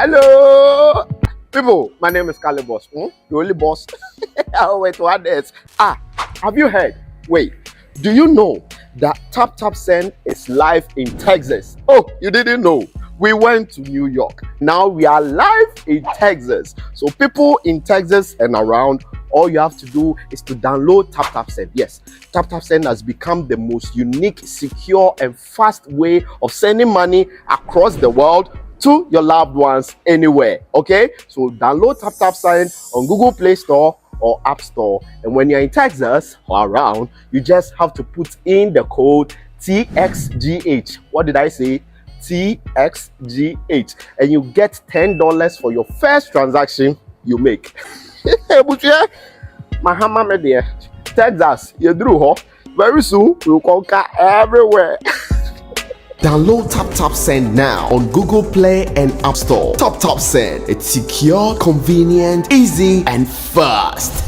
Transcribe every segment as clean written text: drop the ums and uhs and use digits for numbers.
Hello, people. My name is Kelyvve. The only boss. Oh, wait, what else? Have you heard? Wait, do you know that Tap Tap Send is live in Texas? Oh, you didn't know? We went to New York. Now we are live in Texas. So people in Texas and around, all you have to do is to download Tap Tap Send. Yes, Tap Tap Send has become the most unique, secure, and fast way of sending money across the world to your loved ones anywhere. Okay, so download Tap Tap Send on Google Play Store or App Store, and when you're in Texas or around, you just have to put in the code TXGH. What did I say? TXGH, and you get $10 for your first transaction you make. Mahama media, Texas, you drew, very soon we'll conquer everywhere. Download Tap Tap Send now on Google Play and App Store. Tap Tap Send, it's secure, convenient, easy, and fast.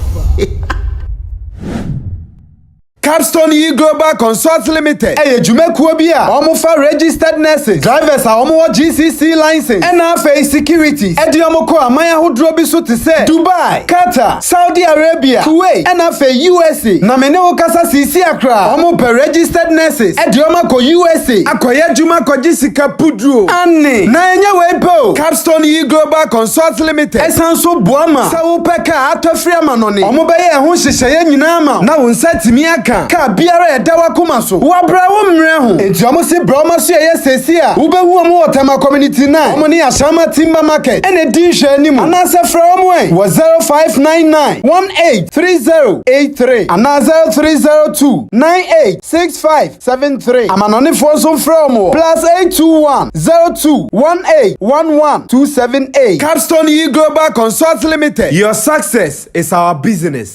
Capstone Global Consult Limited. Jumekuo bia. Omo fa registered nurses. Drivers a omo GCC license. NFA securities. Edi omo ko amaya hodro bi so te se Dubai, Qatar, Saudi Arabia, Kuwait, NFA USA. Na mene wo kasa sisi akra. Omo per registered nurses. Edi omo ko USA. Akoye juma ko jisika pudro. Anne. Na enye we po. Capstone Global Consult Limited. Esanso boama. Sa wo peka atofri amanone. Omo beye ho hyehye nyina ma. Na wo nsatimi aka. Ka biara e dawa kuma so wa bra wo mre ho enti omo se bra omo so ye sesi a wo behu omo Otema community 9 omo ne Ashama Timber Market ene din hwe anim ana se fra omo e wo 0599 183083 ana 0302 986573 amanone fo so fra omo +821 021811 Capstone Global Consult Limited. Your success is our business.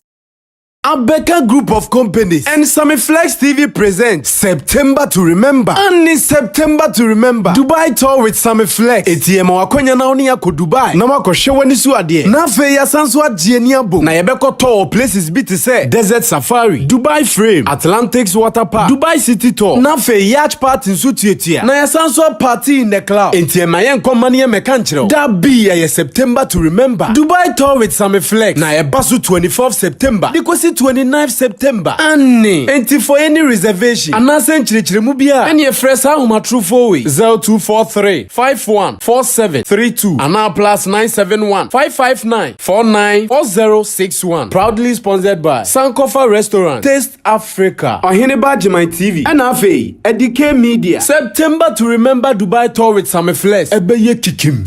Abeka Group of Companies and Sammy Flex TV present September to Remember. And in September to Remember, Dubai tour with Sammy Flex. ATM wakonya na oni yako Dubai. Na wako shewa nisu adie. Na fe ya sansu adie niabo. Na yebeko tour places biti se Desert Safari, Dubai Frame, Atlantics Water Park, Dubai City Tour. Na fe yacht party nsu tietia. Na ya sansu party in the cloud. Enti mayen komani ya mekanchiro. Da be ya September to Remember. Dubai tour with Sammy Flex. Na ya basu 24th September. Dikosi 29th September. Annie. Enti for any reservation. Anasen chirichirimu bia. Any fresa huma true for we. 0243 514732. Ana plus 971 559 494061. Proudly sponsored by Sankofa Restaurant, Taste Africa, Ohineba Jimai TV, NFA, Edike Media. September to Remember Dubai tour with Sammy Flex. Ebeye kikim.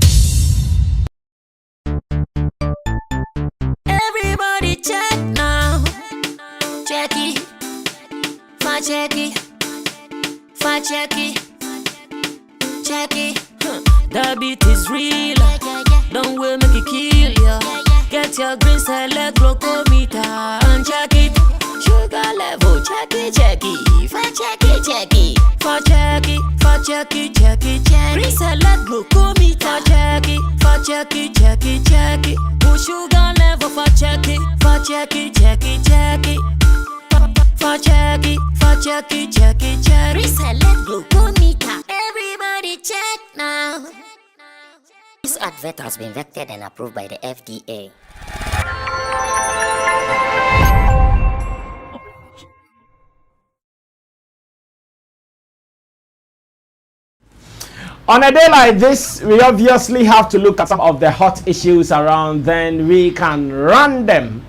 Everybody check now. Check it. Check it. Check it. Check it. The beat is real. Don't wait, make it kill ya. Get your green select glucometer and check it. Sugar level, check it. Check it. Check it. Check it. Check it. Check it. Check it. Green select glucometer. Check it. Check it. Check it. Check it. Sugar level, check it. Check it. Check it. Check it. Check it, check it, check it, check it. Reselect glucometer. Everybody check now. This advert has been vetted and approved by the FDA. On a day like this, we obviously have to look at some of the hot issues around, then we can run them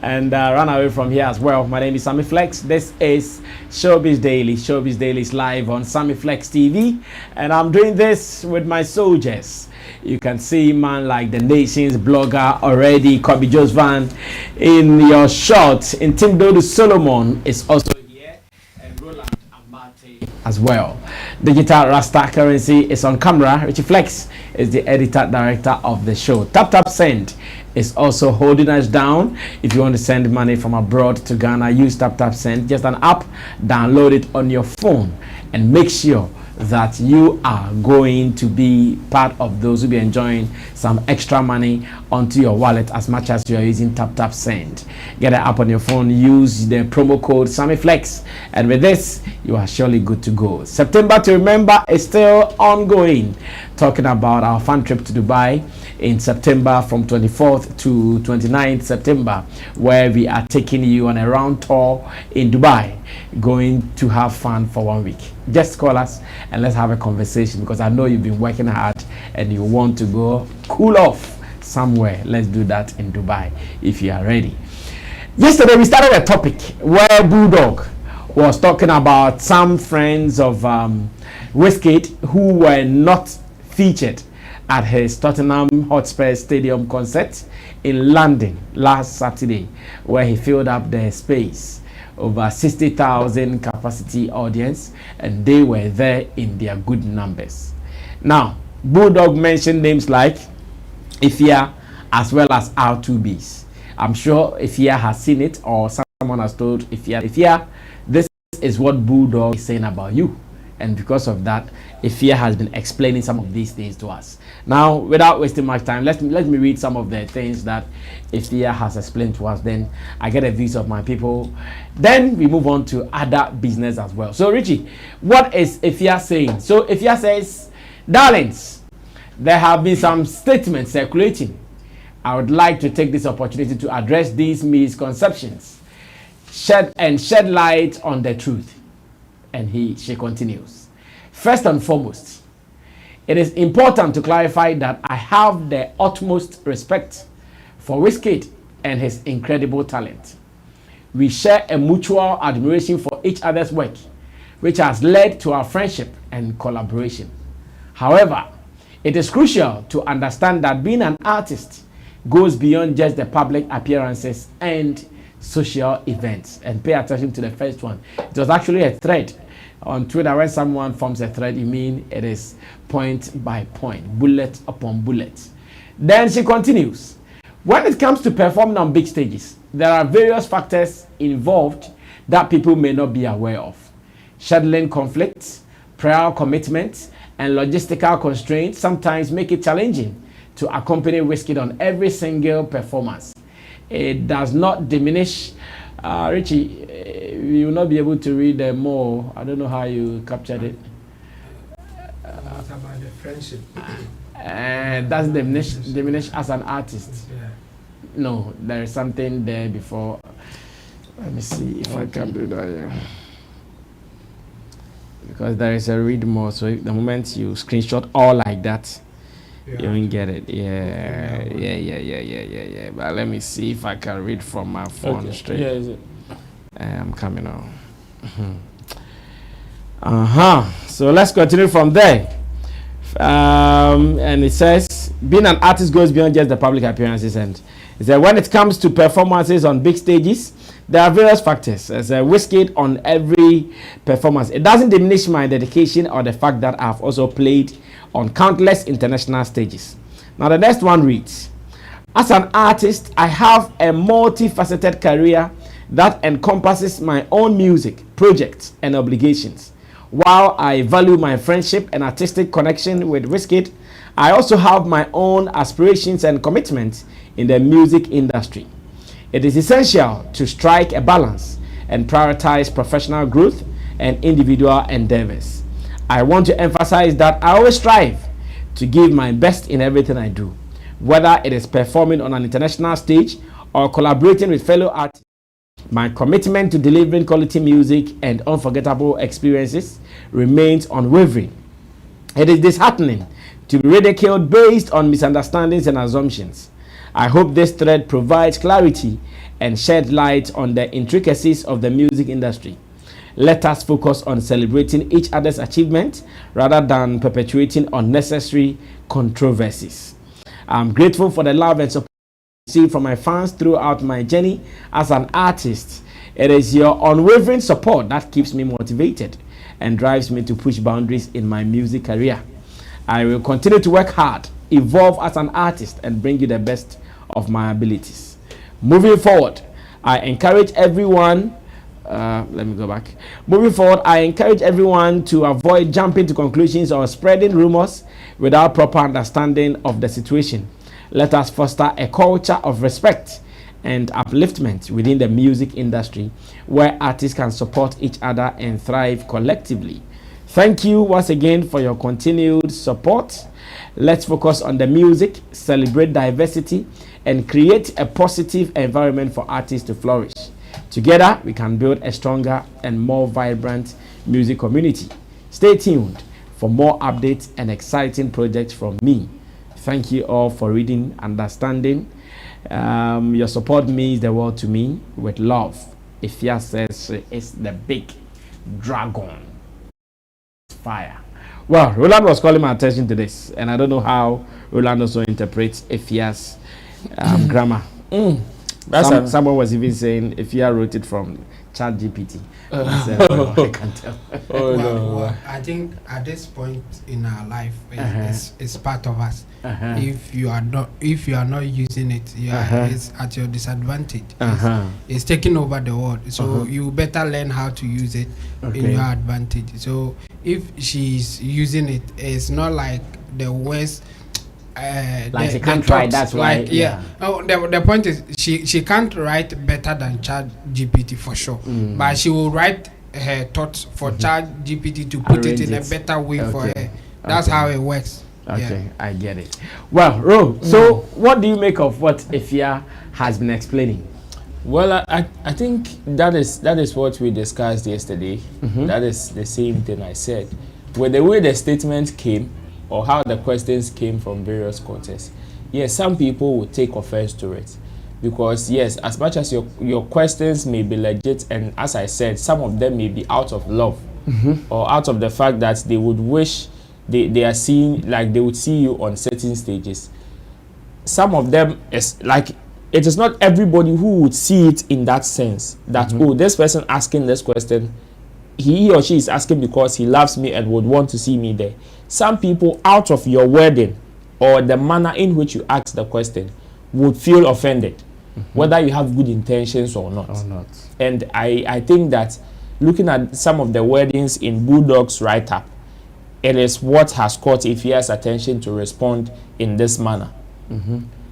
and run away from here as well. My name is Sammy Flex. This is Showbiz Daily. Showbiz Daily is live on Sammy Flex TV, and I'm doing this with my soldiers. You can see man like the nation's blogger already, Kobe Josvan in your shot. In Team Dodo Solomon is also here, and Roland Ambate as well. Digital Rasta Currency is on camera. Richie Flex is the editor director of the show. Tap Tap Send is also holding us down. If you want to send money from abroad to Ghana, use Tap Tap Send. Just an app, download it on your phone, and make sure that you are going to be part of those who be enjoying some extra money onto your wallet as much as you are using Tap Tap Send. Get an app on your phone, use the promo code SammyFlex, and with this you are surely good to go. September to Remember is still ongoing. talking about our fun trip to Dubai in September from 24th to 29th September, where we are taking you on a round tour in Dubai, going to have fun for 1 week. Just call us and let's have a conversation, because I know you've been working hard and you want to go cool off somewhere. Let's do that in Dubai if you are ready. Yesterday we started a topic where Bulldog was talking about some friends of Wizkid who were not featured at his Tottenham Hotspur Stadium concert in London last Saturday, where he filled up the space, over 60,000 capacity audience, and they were there in their good numbers. Now, Bulldog mentioned names like Efia as well as R2Bs. I'm sure Efia has seen it, or someone has told Efia, this is what Bulldog is saying about you. And because of that, Efia has been explaining some of these things to us. Now, without wasting much time, let me read some of the things that Efia has explained to us. Then I get a views of my people. Then we move on to other business as well. So Richie, what is Efia saying? So Efia says, darlings, there have been some statements circulating. I would like to take this opportunity to address these misconceptions, shed light on the truth. And she continues. First and foremost, it is important to clarify that I have the utmost respect for Wizkid and his incredible talent. We share a mutual admiration for each other's work, which has led to our friendship and collaboration. However, it is crucial to understand that being an artist goes beyond just the public appearances and social events. And pay attention to the first one. It was actually a thread on Twitter. When someone forms a thread, you mean it is point by point, bullet upon bullet. Then she continues. When it comes to performing on big stages, there are various factors involved that people may not be aware of. Scheduling conflicts, prior commitments, and logistical constraints sometimes make it challenging to accompany Wizkid on every single performance. It does not diminish. Richie, you will not be able to read more. I don't know how you captured it. What about the friendship? Doesn't diminish as an artist. Yeah. No, there is something there before. Let me see if I can do that here. Because there is a read more. So the moment you screenshot all like that, you won't get it. Yeah. But let me see if I can read from my phone straight. Yeah, is it? I'm coming on. So let's continue from there. And it says, being an artist goes beyond just the public appearances. And it said, when it comes to performances on big stages, there are various factors. As a Wizkid on every performance, it doesn't diminish my dedication or the fact that I've also played on countless international stages. Now the next one reads, as an artist, I have a multifaceted career that encompasses my own music, projects, and obligations. While I value my friendship and artistic connection with Wizkid, I also have my own aspirations and commitments in the music industry. It is essential to strike a balance and prioritize professional growth and individual endeavors. I want to emphasize that I always strive to give my best in everything I do, whether it is performing on an international stage or collaborating with fellow artists. My commitment to delivering quality music and unforgettable experiences remains unwavering. It is disheartening to be ridiculed based on misunderstandings and assumptions. I hope this thread provides clarity and shed light on the intricacies of the music industry. Let us focus on celebrating each other's achievements rather than perpetuating unnecessary controversies. I'm grateful for the love and support I received from my fans throughout my journey as an artist. It is your unwavering support that keeps me motivated and drives me to push boundaries in my music career. I will continue to work hard, evolve as an artist, and bring you the best of my abilities. Moving forward, I encourage everyone I encourage everyone to avoid jumping to conclusions or spreading rumors without proper understanding of the situation. Let us foster a culture of respect and upliftment within the music industry where artists can support each other and thrive collectively. Thank you once again for your continued support. Let's focus on the music, celebrate diversity, and create a positive environment for artists to flourish. Together, we can build a stronger and more vibrant music community. Stay tuned for more updates and exciting projects from me. Thank you all for reading, understanding. Your support means the world to me. With love, Efya says she is the big dragon. Fire. Well, Roland was calling my attention to this, and I don't know how Roland also interprets Efya's grammar. Someone was even saying Efya wrote it from ChatGPT. I can tell. Well, I think at this point in our life, it's part of us. If you are not using it, it's at your disadvantage. It's taking over the world. So you better learn how to use it in your advantage. So if she's using it, it's not like the worst. Like she can't write, that's why. Like, Oh, the point is she can't write better than ChatGPT for sure, but she will write her thoughts for ChatGPT to put it in a better way for her. That's how it works. Okay, I get it. Well, Ro, so what do you make of what Efya has been explaining? Well, I think that is what we discussed yesterday. That is the same thing I said. With the way the statement came, or how the questions came from various quarters, yes, some people would take offense to it, because yes, as much as your questions may be legit, and as I said, some of them may be out of love or out of the fact that they would wish they are seeing, like they would see you on certain stages. Some of them is like, it is not everybody who would see it in that sense that oh, this person asking this question, he or she is asking because he loves me and would want to see me there. Some people, out of your wording or the manner in which you ask the question, would feel offended, whether you have good intentions or not. And I think that looking at some of the wordings in Bulldog's write-up, it is what has caught Efya's attention to respond in this manner.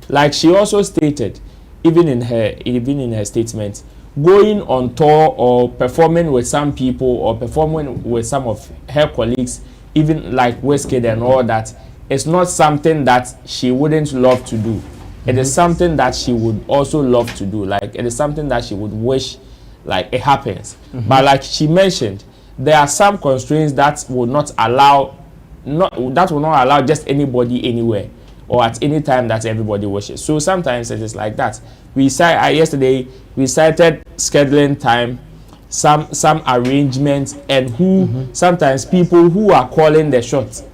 Like she also stated, even in her statement, going on tour or performing with some people or performing with some of her colleagues, even like Wizkid and all that, it's not something that she wouldn't love to do. It is something that she would also love to do. Like it is something that she would wish like it happens. But like she mentioned, there are some constraints that will not allow just anybody anywhere or at any time that everybody wishes. So sometimes it is like that. Yesterday we cited scheduling time, some arrangements, and who sometimes people who are calling the shots.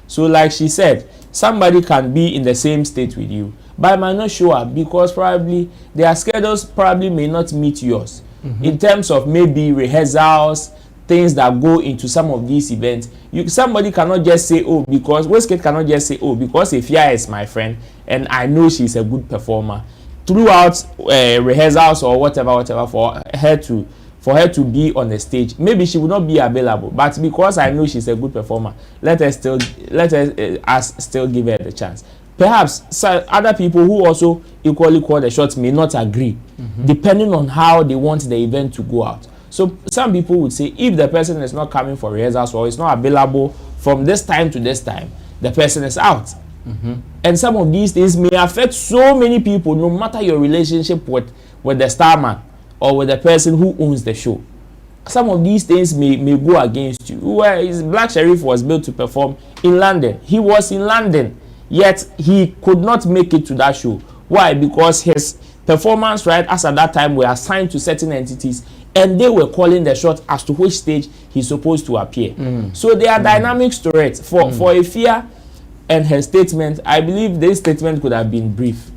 So like she said, somebody can be in the same state with you, but might not show up because probably their schedules probably may not meet yours. In terms of maybe rehearsals, things that go into some of these events, somebody cannot just say, oh, because Wizkid cannot just say, oh, because Efya is my friend and I know she's a good performer, throughout rehearsals or whatever for her to be on the stage. Maybe she would not be available, but because I know she's a good performer, let us still give her the chance. Perhaps other people who also equally call the shots may not agree, depending on how they want the event to go out. So some people would say, if the person is not coming for rehearsals or is not available from this time to this time, the person is out. And some of these things may affect so many people, no matter your relationship with the starman or with the person who owns the show. Some of these things may go against you. Where Black Sheriff was built to perform in London. He was in London, yet he could not make it to that show. Why? Because his performance right as at that time were assigned to certain entities, and they were calling the shot as to which stage he's supposed to appear. So there are dynamics to it. For Efya and her statement, I believe this statement could have been brief.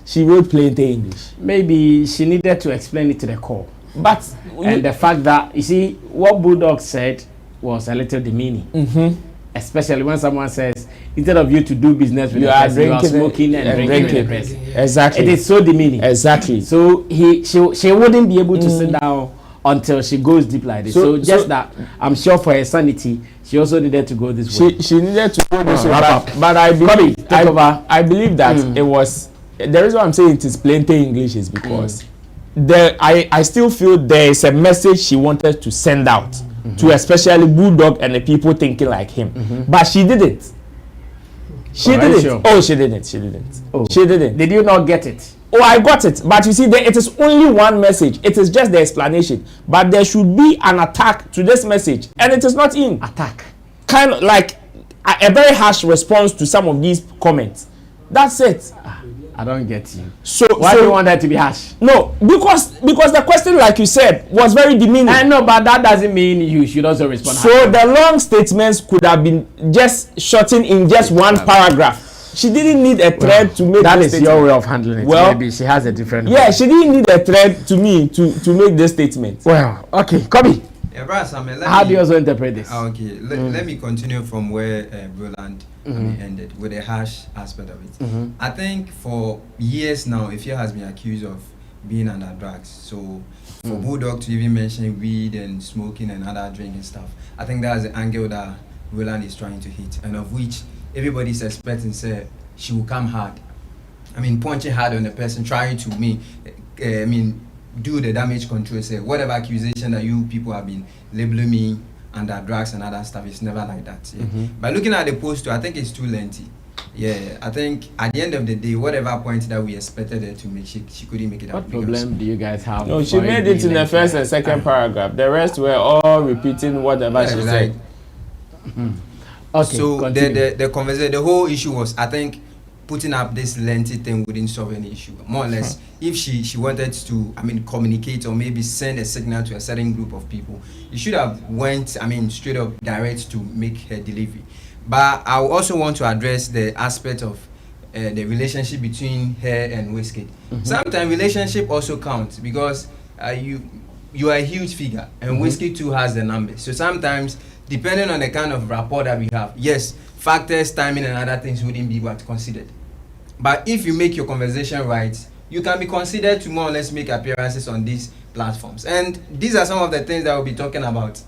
She wrote plain English. Maybe she needed to explain it to the core. But and the fact that, you see, what Bulldog said was a little demeaning. Especially when someone says, instead of you to do business with you are smoking and drinking. Exactly. It is so demeaning. Exactly. So she wouldn't be able to sit down until she goes deep like this. So that, I'm sure for her sanity, she also needed to go this way. She needed to go this way. But I believe that it was, the reason why I'm saying it is plain English is because I still feel there is a message she wanted to send out to especially Bulldog and the people thinking like him, but she didn't. She didn't. Sure? Oh, she didn't. She didn't. Oh. She didn't. Did you not get it? Oh, I got it. But you see, it is only one message. It is just the explanation. But there should be an attack to this message, and it is not in attack. Kind of like a very harsh response to some of these comments. That's it. I don't get you. So why do you want that to be harsh? No, because the question, like you said, was very demeaning. I know, but that doesn't mean you should also respond. So the long statements could have been just shortened in just one paragraph. She didn't need a thread to make that this is statement. your way of handling it. Well, maybe she has a different way. She didn't need a thread to me to make this statement. Well, okay, Kobe. How do you also interpret this? Okay, let me continue from where Roland ended with the harsh aspect of it. I think for years now, Efya has been accused of being under drugs. So for Bulldog to even mention weed and smoking and other drinking stuff, I think that's the angle that Roland is trying to hit, and of which everybody's expecting say she will come hard. I mean, punching hard on the person, trying to do the damage control, say whatever accusation that you people have been labeling me under drugs and other stuff, it's never like that. By looking at the post too, I think it's too lengthy. I think at the end of the day, whatever point that we expected her to make, she couldn't make it. What problem do you guys have? No, she made it in the first and second paragraph. The rest were all repeating whatever she said. Okay, so the conversation, the whole issue was, I think, putting up this lengthy thing wouldn't solve any issue. More or less, if she wanted to, communicate or maybe send a signal to a certain group of people, you should have went, straight up direct to make her delivery. But I also want to address the aspect of the relationship between her and Wizkid. Sometimes relationship also counts because you are a huge figure, and Wizkid too has the numbers. So sometimes, depending on the kind of rapport that we have, yes, factors, timing, and other things wouldn't be what considered. But if you make your conversation right, you can be considered to more or less make appearances on these platforms. And these are some of the things that we'll be talking about.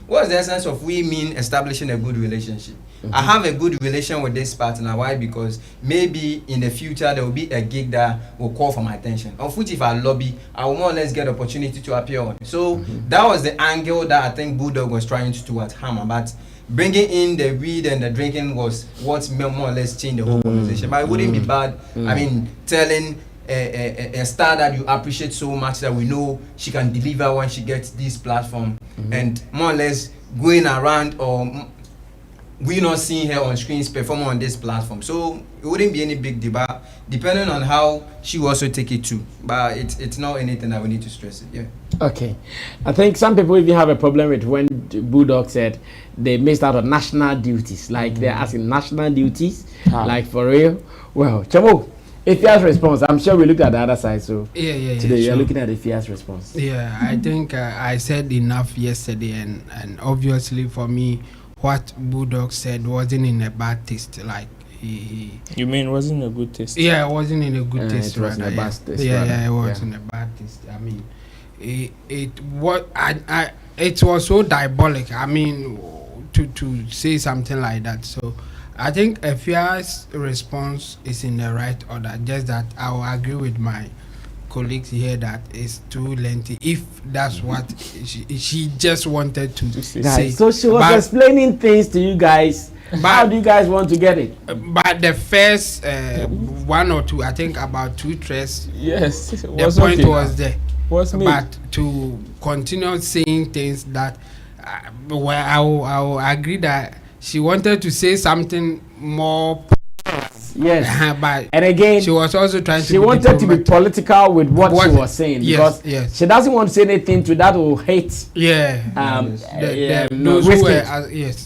What's the essence of we mean establishing a good relationship? I have a good relation with this partner. Why? Because maybe in the future there will be a gig that will call for my attention, of which if I lobby, I will more or less get opportunity to appear on. So that was the angle that I think Bulldog was trying to hammer. But bringing in the weed and the drinking was what more or less changed the whole conversation. But it wouldn't be bad. Telling a star that you appreciate so much that we know she can deliver when she gets this platform, and more or less going around, or we're not seeing her on screens perform on this platform. So it wouldn't be any big debate, depending on how she will also take it too. But it's not anything that we need to stress it. Okay. I think some people even have a problem with when Bulldog said they missed out on national duties. Like they're asking national duties, like for real. Well, Chamo, Efya's response, I'm sure we looked at the other side. So today you're looking at Efya's response. I think I said enough yesterday, and obviously for me, what Bulldog said wasn't in a bad taste. Like you mean wasn't a good taste? Yeah, it wasn't in a good taste. It was in a bad taste. It was in a bad taste. It was so diabolic. To say something like that. So I think Efya's response is in the right order. Just that I will agree with my colleagues here that it's too lengthy. If that's what she just wanted to say. So she was explaining things to you guys. How do you guys want to get it? But the first one or two, I think about 2 threads. Yes, the point was there. But to continue saying things that, I will agree that she wanted to say something more. Yes, but and again, she was also trying to. She wanted to be political with what she was saying, because she doesn't want to say anything to that will hate.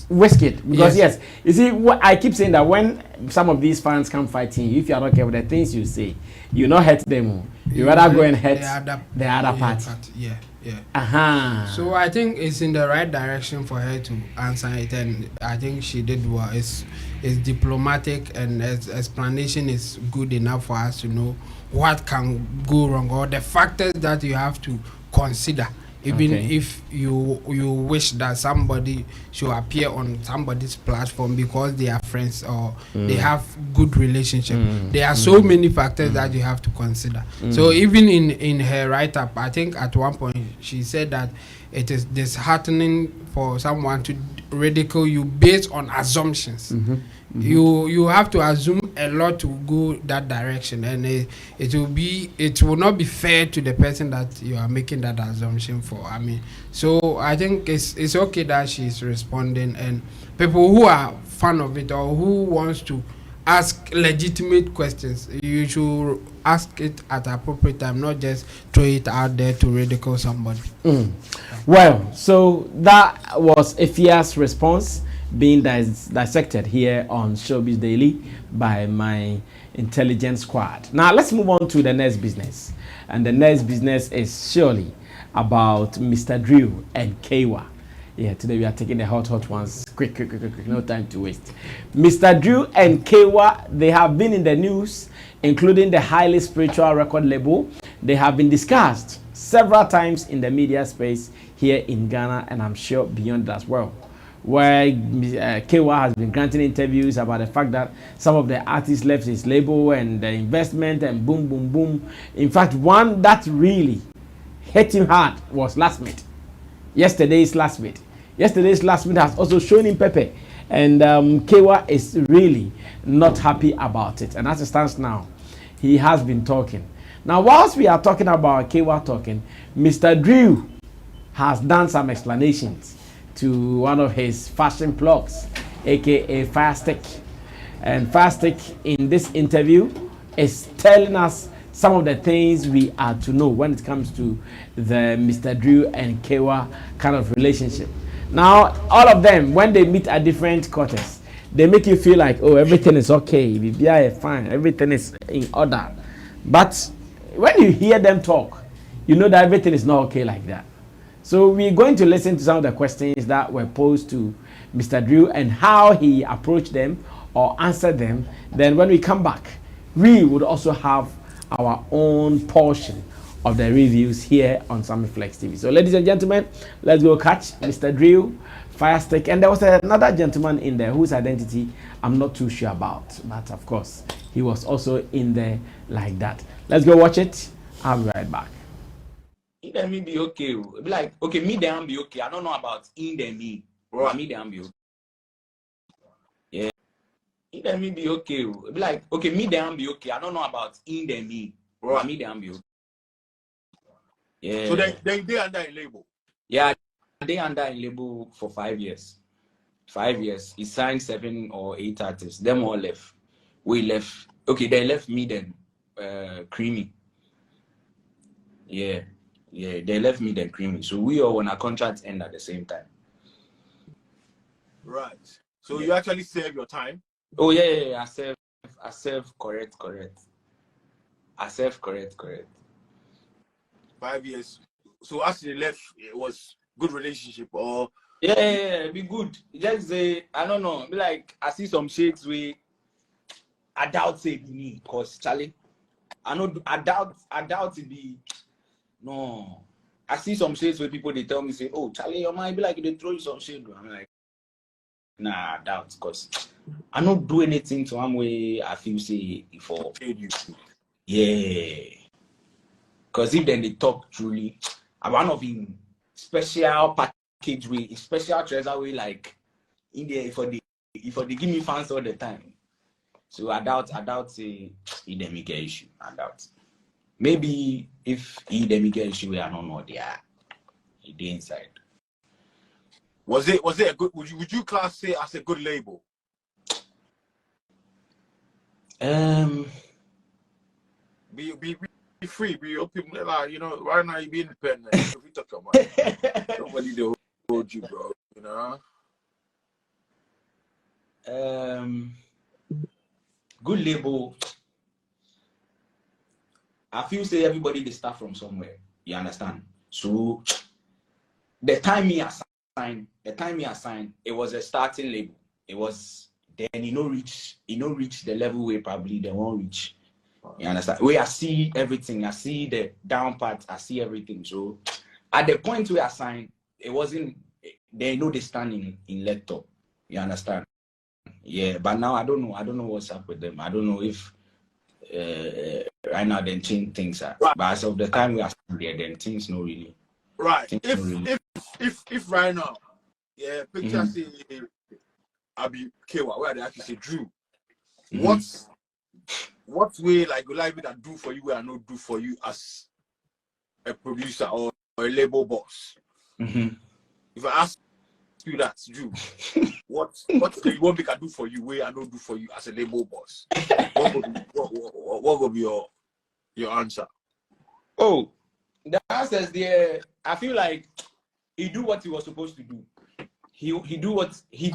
Wizkid, because you see, I keep saying that when some of these fans come fighting you, if you are not careful, the things you say, you not hurt them. You rather go and hurt the other party. So I think it's in the right direction for her to answer it, and I think she did well. It's diplomatic, and explanation is good enough for us to know what can go wrong or the factors that you have to consider even if you wish that somebody should appear on somebody's platform because they are friends or they have good relationship. There are so many factors that you have to consider. So even in her write-up, I think at one point she said that it is disheartening for someone to ridicule you based on assumptions. You have to assume a lot to go that direction, and it will not be fair to the person that you are making that assumption for. I mean, so I think it's okay that she's responding, and people who are fan of it or who wants to ask legitimate questions, you should ask it at appropriate time, not just throw it out there to ridicule somebody. Well, so that was Efya's response being dissected here on Showbiz Daily by my intelligence squad. Now let's move on to the next business, and the next business is surely about Mr. Drew and Kaywa. Yeah, today we are taking the hot ones. Quick, no time to waste. Mr. Drew and Kaywa, they have been in the news, including the highly spiritual record label. They have been discussed several times in the media space here in Ghana, and I'm sure beyond that as well, where Kaywa has been granting interviews about the fact that some of the artists left his label and the investment and boom, boom, boom. In fact, one that really hit him hard was Last Minute. Yesterday's Last Minute has also shown him Pepe, and Kaywa is really not happy about it. And as it stands now, he has been talking. Now, whilst we are talking about Kaywa talking, Mr. Drew has done some explanations to one of his fashion blogs, aka Firestick. And Firestick in this interview is telling us some of the things we are to know when it comes to the Mr. Drew and Kaywa kind of relationship. Now, all of them, when they meet at different quarters, they make you feel like, oh, everything is okay, BBI is fine, everything is in order. But when you hear them talk, you know that everything is not okay like that. So we're going to listen to some of the questions that were posed to Mr. Drew and how he approached them or answered them. Then when we come back, we would also have our own portion of the reviews here on Sammy Flex TV. So ladies and gentlemen, let's go catch Mr. Drew, Firestick, and there was another gentleman in there whose identity I'm not too sure about, but of course he was also in there like that. Let's go watch it. I'll be right back. In them be okay. Be like, okay, me them be okay. I don't know about in them me. Bro, me them be okay. Yeah. In them be okay. Be like, okay, me them be okay. I don't know about in them me. Bro, me them be okay. Yeah. So they under a label. Yeah, they under a label for 5 years. 5 years. He signed 7 or 8 artists. Them all left. We left. Okay, they left me then. Creamy. Yeah. Yeah, they left me then Creamy. So we all on a contract end at the same time. Right. So you actually serve your time? Oh yeah. I serve correct. I serve correct. 5 years. So as they left, it was good relationship or yeah, be good. Just say I don't know. Be like I see some shakes where I doubt it be me, cause Charlie. I doubt it be. No, I see some shades where people they tell me say, "Oh, Charlie, your mind be like they throw you some shade." I'm like, nah, I doubt, cause I don't do anything to one way I feel say for you. Yeah, cause if then they talk truly, I'm one of him special package way, special treasure way like in there for they give me fans all the time. So I doubt say it them make an issue. I doubt. Maybe if he them get issue, I don't know. They are inside. Was it a good? Would you class it as a good label? Be free. Be open. Like, you know, right now you be independent. If we talk about it, nobody to hold you, bro. You know. Good label. I feel say everybody they start from somewhere. You understand? So the time me assigned, it was a starting label. It was then reach the level where probably they won't reach. You understand? Where I see everything, I see the down part, I see everything. So at the point we are signed, it wasn't. They know they stand in laptop. You understand? Yeah, but now I don't know. I don't know what's up with them. I don't know if right now they change things. Right. But as of the time we are there, then things no really. Right. If right now, yeah, picture say I be Kaywa, where they actually say Drew. What way like you like me that do for you where I not do for you as a producer or a label boss? If I ask you that, Drew, what do you want me to do for you where I don't do for you as a label boss? What will be your answer? Oh, the answer is there. I feel like he do what he was supposed to do. He do what he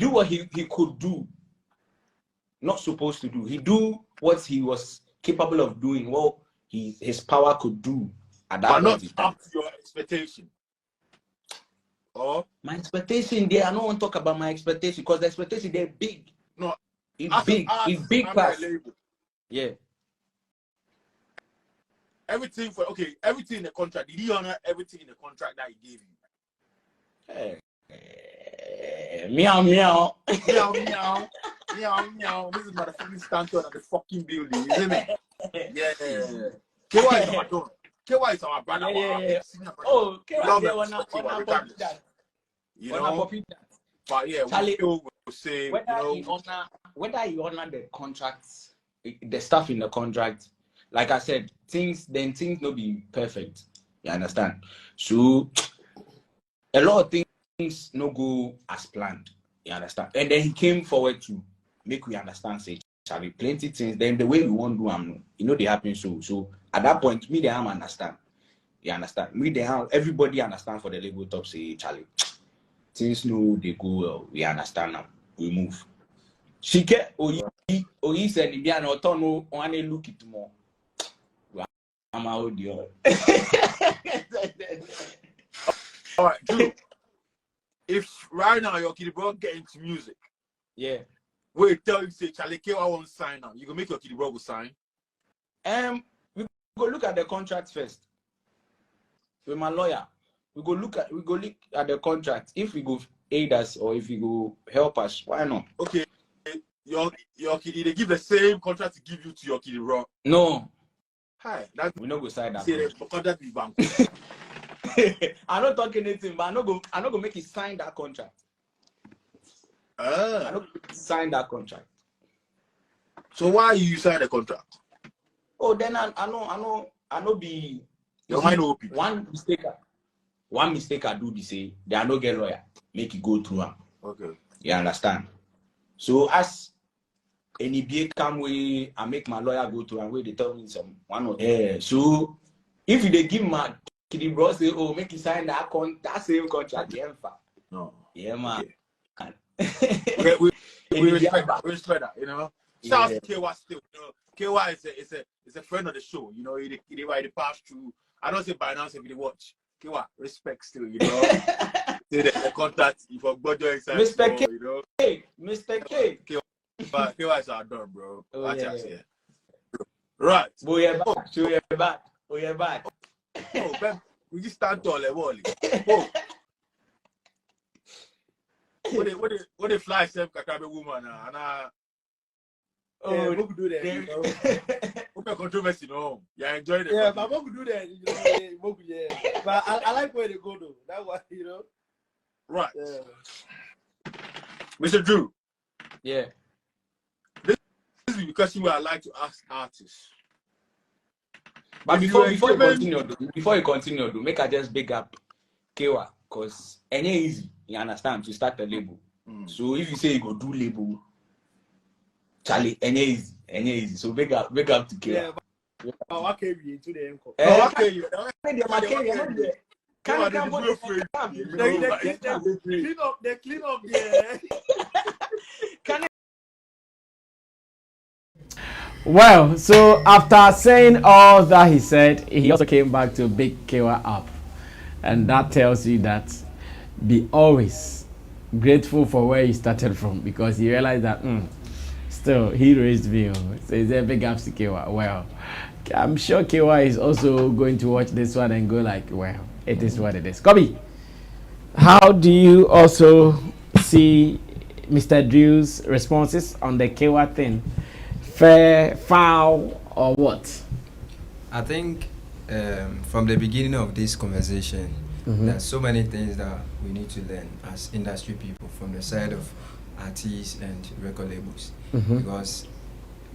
could do. Not supposed to do. He do what he was capable of doing. What his power could do at that point. But not up to your expectation. Oh, my expectation. They are not want to talk about my expectation because the expectation they're big. No, it's big. It's big pass. Yeah. Everything in the contract. Did he honor everything in the contract that he gave you? Meow meow. Meow meow. Meow meow. This is my fucking stanton at the fucking building, isn't it? Yeah. Kaywa is our daughter. Kaywa is our brother. Yeah. Oh, Kaywa is that. You know. But yeah, Charlie, we will say whether he honor the contracts, the stuff in the contract. Like I said, things no be perfect. You understand? So a lot of things no go as planned. You understand? And then he came forward to make we understand, say, shall be plenty things. Then the way we want to do them, they happen so at that point, me they have understand. You understand? Me they have everybody understand for the label top say, Charlie, things no they go well. We understand now. We move. She get Oyi said if you are not no one look it more. I'm out there. All right, Drew. If right now your kid bro get into music, yeah, wait tell you say Charlie Kaywa won't sign now. You go make your kid bro go sign. We go look at the contract first. With my lawyer, we go look at the contract. If we go aid us or if we go help us, why not? Okay, your kid they give the same contract to give you to your kid bro. No. Hi, that we no go sign that. Contract with bank. I'm not talking anything, but I'm not gonna make you sign that contract. I'm not sign that contract. So why you sign the contract? Oh, then I know be your mind open. One mistake I do this say they are no get lawyer. Make it go through them. Okay. You understand? So as any BA come way, I make my lawyer go to and where they tell me one or so if they give my kid bro say, oh, make you sign that same contract, no. Yeah, man. Okay. we respect that, you know. Shout out to Kaywa still, you know. Kaywa is a friend of the show, you know. He pass through. I don't say by now if they watch. Kaywa, respect still, you know. Say the contact if a budget inside, respect, you know. K, Mr. K. But Kaywa is our dog, bro. Oh, yeah. Right. Boy, you're back. Oh, Ben, we just stand tall, Wally. Oh. What they fly self kakabe woman and who could do that? You know? Open controversy, no. Yeah, enjoy it. Yeah, but who could do that? You know, yeah. But I like where they go though. That was, you know. Right. Yeah. Mr. Drew. Yeah. This is the question I like to ask artists. But before you continue, make I just big up Kaywa, because any easy, you understand, to start a label. So if you say you go do label, Charlie, any easy. So big up to Kaywa. Yeah, but what came you into the encore? They clean up the Well, so after saying all that he said, he also came back to big Kaywa up. And that tells you that be always grateful for where you started from, because you realize that still he raised me. So he's a big up to Kaywa. Well, I'm sure Kaywa is also going to watch this one and go like, well, it is what it is. Kobe, how do you also see Mr. Drew's responses on the Kaywa thing? Fair, foul, or what? I think from the beginning of this conversation, there's so many things that we need to learn as industry people from the side of artists and record labels, because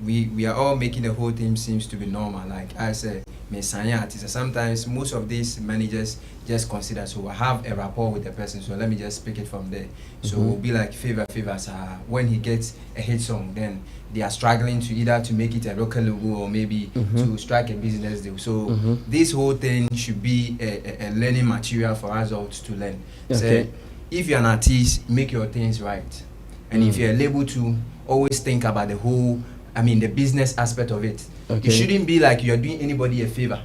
we are all making the whole thing seems to be normal. Like I said, Messiah artists. Sometimes most of these managers just consider, so I have a rapport with the person, so let me just pick it from there. So it'll be like favors. When he gets a hit song, then they are struggling to either to make it a record label or maybe to strike a business deal. So this whole thing should be a learning material for us all to learn. Okay. So if you're an artist, make your things right, and if you're a label to always think about the whole, the business aspect of it. Okay. It shouldn't be like you're doing anybody a favor.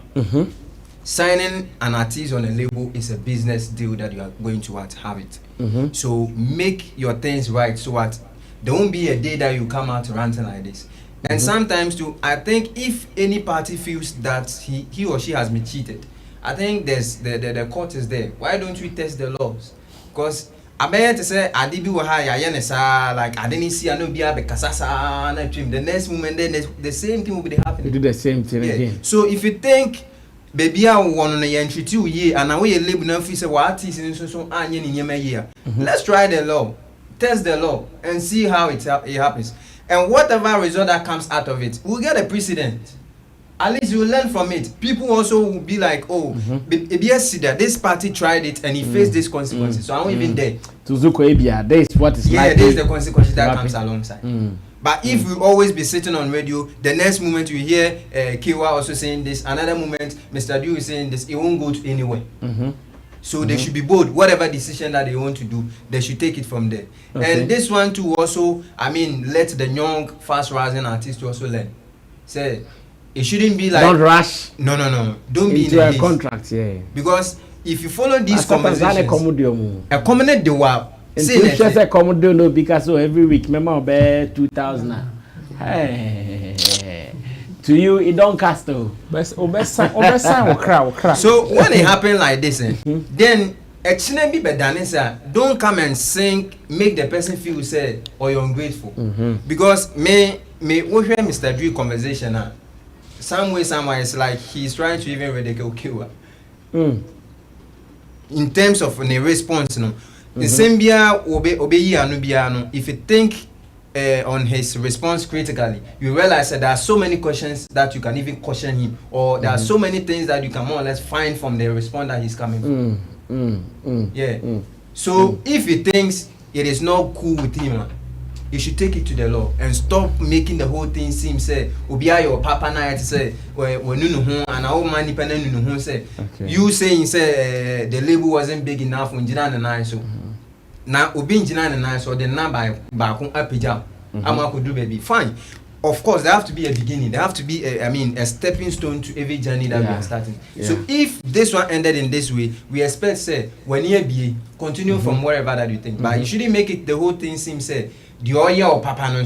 Signing an artist on a label is a business deal that you are going to have it. So make your things right so that there won't be a day that you come out ranting like this. And sometimes too, I think if any party feels that he or she has been cheated, I think there's the court is there. Why don't we test the laws? Because I bet to say I did like I didn't see I know be the next moment then the same thing will be happening. You do the same thing again. So if you think baby I want to entry 2 years and now we live now say what is in so let's try the law, test the law and see how it happens. And whatever result that comes out of it, we'll get a precedent. At least you learn from it. People also will be like, oh, see that this party tried it and he faced these consequences. So I'm even there. This is what is yeah, this is the consequences that comes alongside. But if we always be sitting on radio, the next moment you hear Kaywa also saying this, another moment Mr. Dew is saying this, it won't go to anywhere. So they should be bold. Whatever decision that they want to do, they should take it from there. Okay. And this one too also, let the young, fast-rising artists also learn. Say, it shouldn't be like don't rush. No. Don't be into in a contract, yeah. Because if you follow these conversations, accommodate the wow. Say just accommodate no because every week, remember 2,000. Hey. To you, it don't cast though. So when it happen like this, then don't come and sing, make the person feel sad or you're ungrateful. Because me we hear Mr. Drew conversation somewhere it's like he's trying to even ridicule Kaywa. In terms of a response, the same if you think on his response critically, you realize that there are so many questions that you can even question him, or there are so many things that you can more or less find from the response that he's coming from. So if he thinks it is not cool with him, you should take it to the law and stop making the whole thing seem say obia your papa na to say when you know and our man dependent on who say you saying say the label wasn't big enough on Jinan and I so now obi Jinan and I so the number back on apija I could do baby fine. Of course there have to be a beginning, there have to be a stepping stone to every journey that we are starting. So if this one ended in this way, we expect say when you be continue from wherever that you think, but you shouldn't make it the whole thing seem say the oil or papa no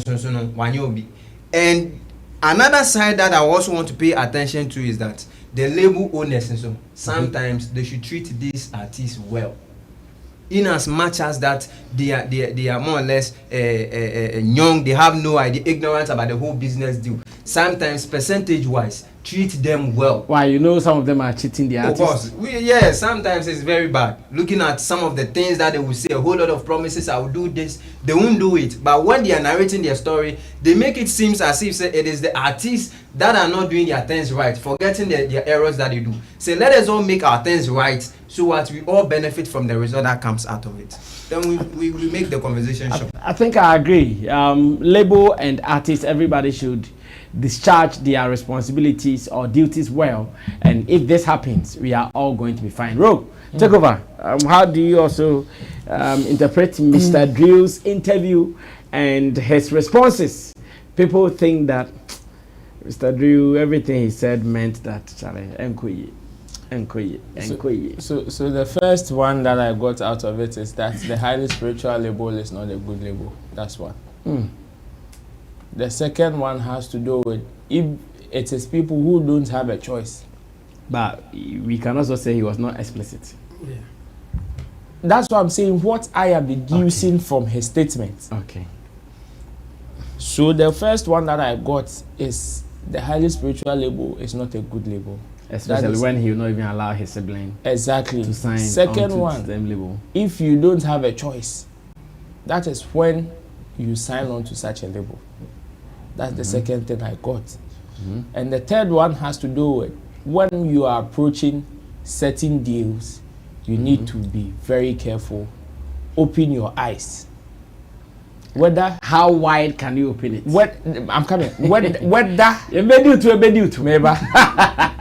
one you be. And another side that I also want to pay attention to is that the label owners and so sometimes they should treat these artists well. In as much as that they are more or less young, they have no idea, ignorant about the whole business deal. Sometimes percentage wise, treat them well. Why? Some of them are cheating the artists. Of course, sometimes it's very bad. Looking at some of the things that they will say, a whole lot of promises, I will do this, they won't do it. But when they are narrating their story, they make it seem as if it is the artists that are not doing their things right, forgetting their errors that they do. So let us all make our things right so that we all benefit from the result that comes out of it. Then we make the conversation short. I think I agree. Label and artists, everybody should discharge their responsibilities or duties well, and if this happens, we are all going to be fine. Ro, take over. How do you also interpret Mr. Drew's interview and his responses? People think that Mr. Drew, everything he said meant that So the first one that I got out of it is that the highly spiritual label is not a good label. That's one. The second one has to do with if it is people who don't have a choice. But we can also say he was not explicit. Yeah. That's what I'm saying. What I am deducing from his statement. Okay. So the first one that I got is the highly spiritual label is not a good label. Especially when he will not even allow his sibling exactly to sign second onto one, the same label. If you don't have a choice, that is when you sign on to such a label. That's the second thing I got. And the third one has to do with when you are approaching certain deals, you need to be very careful. Open your eyes. Whether how wide can you open it? I'm coming. Whether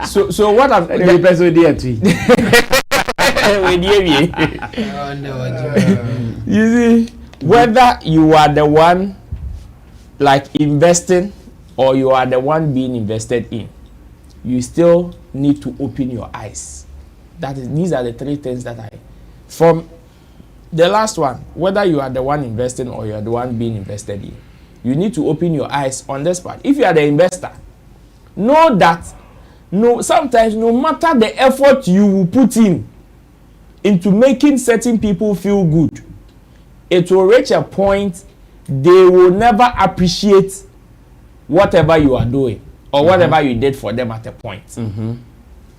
so what I'm you see, whether you are the one like investing or you are the one being invested in, you still need to open your eyes. These are the three things that from the last one, whether you are the one investing or you are the one being invested in, you need to open your eyes on this part. If you are the investor, know that sometimes no matter the effort you will put into making certain people feel good, it will reach a point they will never appreciate whatever you are doing or whatever you did for them at a point.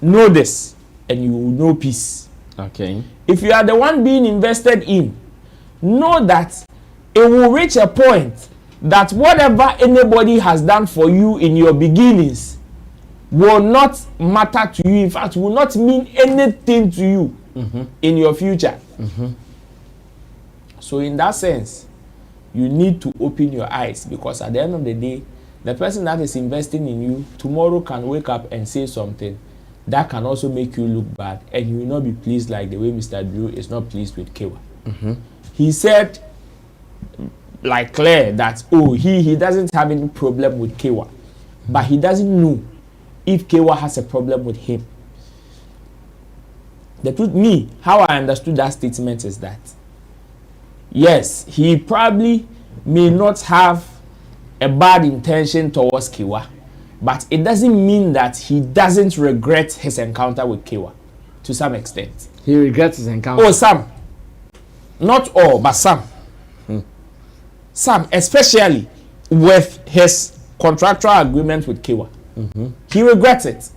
Know this and you will know peace. Okay. If you are the one being invested in, know that it will reach a point that whatever anybody has done for you in your beginnings will not matter to you. In fact, will not mean anything to you in your future. So in that sense, you need to open your eyes, because at the end of the day, the person that is investing in you tomorrow can wake up and say something that can also make you look bad, and you will not be pleased like the way Mr. Drew is not pleased with Kaywa. He said, like clear, that he doesn't have any problem with Kaywa, but he doesn't know if Kaywa has a problem with him. The truth, how I understood that statement is that, yes, he probably may not have a bad intention towards Kaywa, but it doesn't mean that he doesn't regret his encounter with Kaywa to some extent. He regrets his encounter. Oh, some. Not all, but some. Some, especially with his contractual agreement with Kaywa. He regrets it.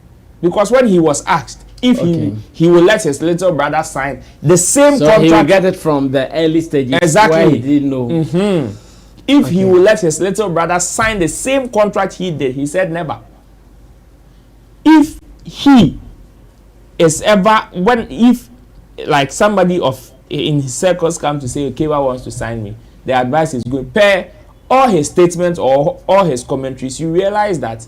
Because when he was asked if he will let his little brother sign the same contract. So he regretted from the early stages. Exactly. Where he didn't know. If he will let his little brother sign the same contract he did, he said never. If he is ever, if like somebody in his circles come to say, Kaywa wants to sign me, the advice is good. Per all his statements or all his commentaries, you realize that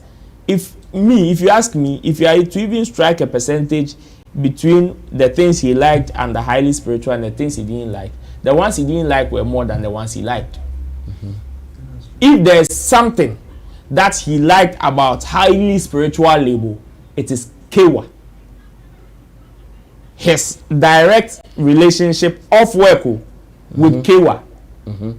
if you ask me, if you are to even strike a percentage between the things he liked and the highly spiritual and the things he didn't like, the ones he didn't like were more than the ones he liked. If there's something that he liked about highly spiritual label, it is Kaywa. His direct relationship off work with Kaywa.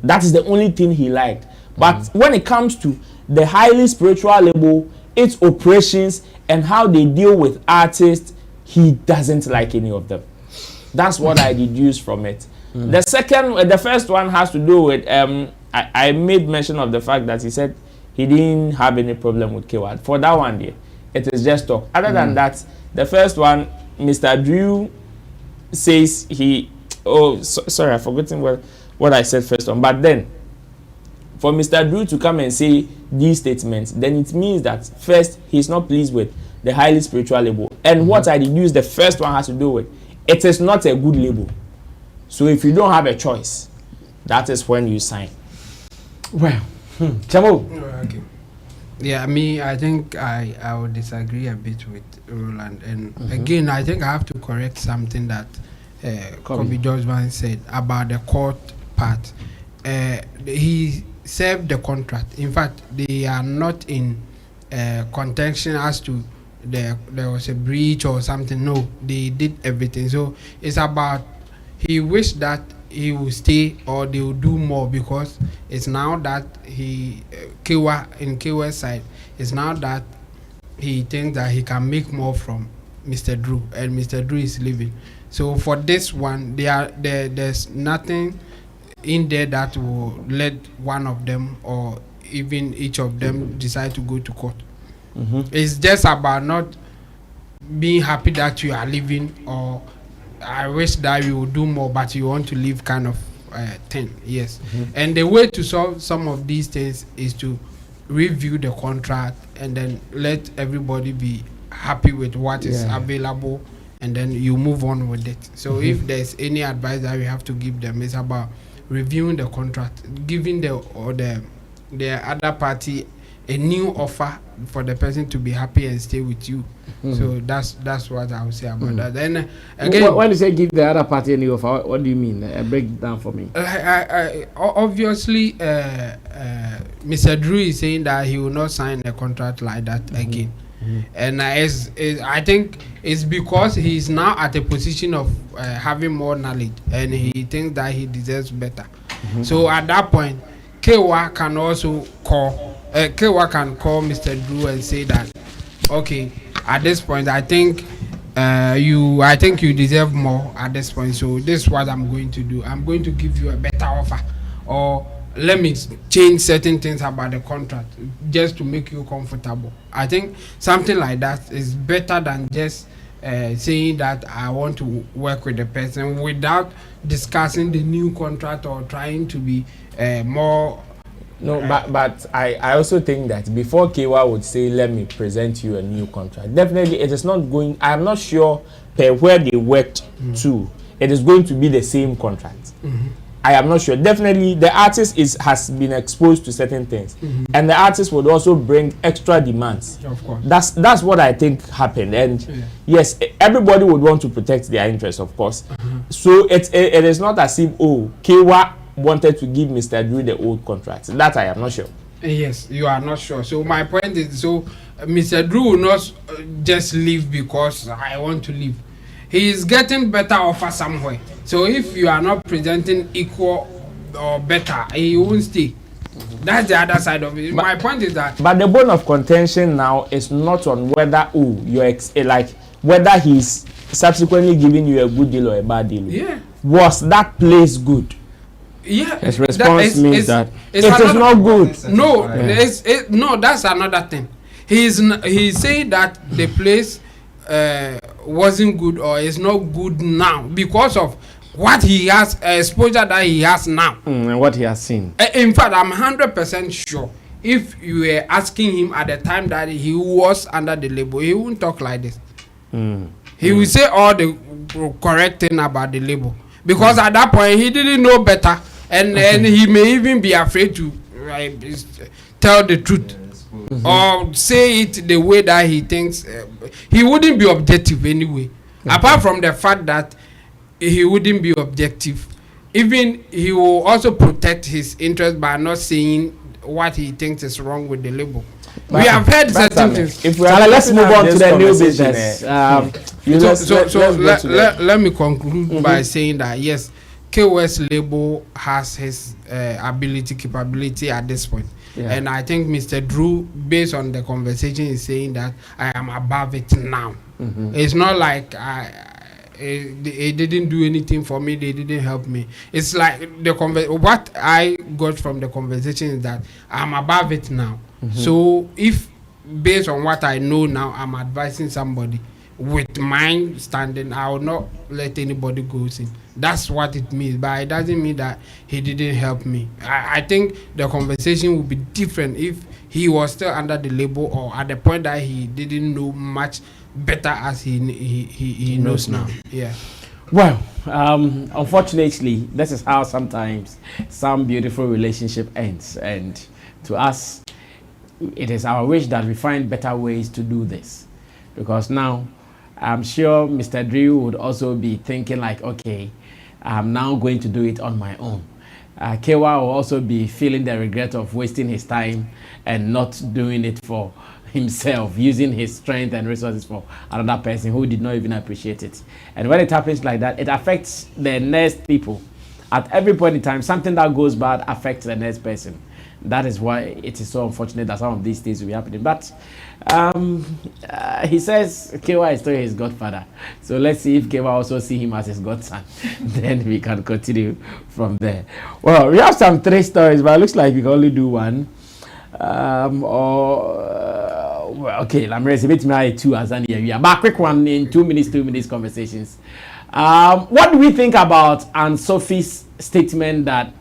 That is the only thing he liked. But when it comes to the highly spiritual label, its operations and how they deal with artists, he doesn't like any of them. That's what I deduced from it. The first one has to do with I made mention of the fact that he said he didn't have any problem with Kaywa. For that one there, it is just talk. Other than that, the first one, Mr. Drew says sorry, I've forgotten what I said first one. But then, for Mr. Drew to come and say these statements, then it means that first, he's not pleased with the highly spiritual label. And what I deduced, the first one has to do with, it is not a good label. So if you don't have a choice, that is when you sign. Well, Chamo. Okay. Yeah, I think I would disagree a bit with Roland. And again, I think I have to correct something that Kobe Josman said about the court part. He served the contract. In fact, they are not in contention as to there was a breach or something. No, they did everything. So it's about he wished that he will stay or they will do more, because it's now that Kaywa's side, it's now that he thinks that he can make more from Mr. Drew, and Mr. Drew is leaving. So for this one, there's nothing in there that will let one of them or even each of them decide to go to court. It's just about not being happy that you are leaving, or I wish that you would do more, but you want to leave kind of thing. Yes. And the way to solve some of these things is to review the contract and then let everybody be happy with what is available, and then you move on with it. So if there's any advice that we have to give them, it's about reviewing the contract, giving the other party a new offer for the person to be happy and stay with you. So that's what I would say about that. Then again, when you say give the other party a new offer, what do you mean? Break it down for me. Obviously, Mr. Drew is saying that he will not sign a contract like that again. And I think it's because he's now at a position of having more knowledge, and he thinks that he deserves better. So at that point, Kaywa can also call. Kaywa can call Mr. Drew and say that, okay, at this point, I think you deserve more at this point. So this is what I'm going to do. I'm going to give you a better offer, or let me change certain things about the contract just to make you comfortable. I think something like that is better than just saying that I want to work with the person without discussing the new contract or trying to be more. No, but I also think that before Kaywa would say, let me present you a new contract, definitely it is not going, I'm not sure per where they worked to, it is going to be the same contract. I am not sure. Definitely the artist has been exposed to certain things, and the artist would also bring extra demands. Of course. That's what I think happened. And yes, everybody would want to protect their interests, of course. So it is not as if, oh, Kaywa wanted to give Mr. Drew the old contract. That I am not sure. Yes, you are not sure. So my point is, so Mr. Drew will not just leave because I want to leave. He is getting better offer somewhere. So if you are not presenting equal or better, he won't stay. That's the other side of it. My point is that. But the bone of contention now is not on whether whether he's subsequently giving you a good deal or a bad deal. Yeah. Was that place good? Yeah. His response means that it is not good. No, no, that's another thing. He's saying that the place wasn't good or is not good now because of what he has, exposure that he has now. And what he has seen. In fact, I'm 100% sure if you were asking him at the time that he was under the label, he wouldn't talk like this. He will say all the correct thing about the label. Because at that point, he didn't know better. And he may even be afraid to tell the truth. Or say it the way that he thinks. He wouldn't be objective anyway. Apart from the fact that he wouldn't be objective, even he will also protect his interest by not saying what he thinks is wrong with the label. We have heard certain things. If let's move on to the new business. Let me conclude by saying that yes, Kaywa's label has his capability at this point. And I think Mr. Drew, based on the conversation, is saying that I am above it now. It's not like they didn't do anything for me, they didn't help me. It's like what I got from the conversation is that I'm above it now. So if based on what I know now, I'm advising somebody with my standing, I will not let anybody go in. That's what it means, but it doesn't mean that he didn't help me. I think the conversation would be different if he was still under the label or at the point that he didn't know much better as he knows now. Yeah. Well, unfortunately, this is how sometimes some beautiful relationship ends, and to us, it is our wish that we find better ways to do this, because now I'm sure Mr. Drew would also be thinking like, okay, I'm now going to do it on my own. Kaywa will also be feeling the regret of wasting his time and not doing it for himself, using his strength and resources for another person who did not even appreciate it. And when it happens like that, it affects the next people. At every point in time, something that goes bad affects the next person. That is why it is so unfortunate that some of these things will be happening. But he says Kaywa is still his godfather. So let's see if Kaywa also see him as his godson. Then we can continue from there. Well, we have some 3 stories, but it looks like we can only do one. Well, okay, I'm ready to meet me 2 as an area. But quick one in 2 minutes conversations. What do we think about Sophie's statement that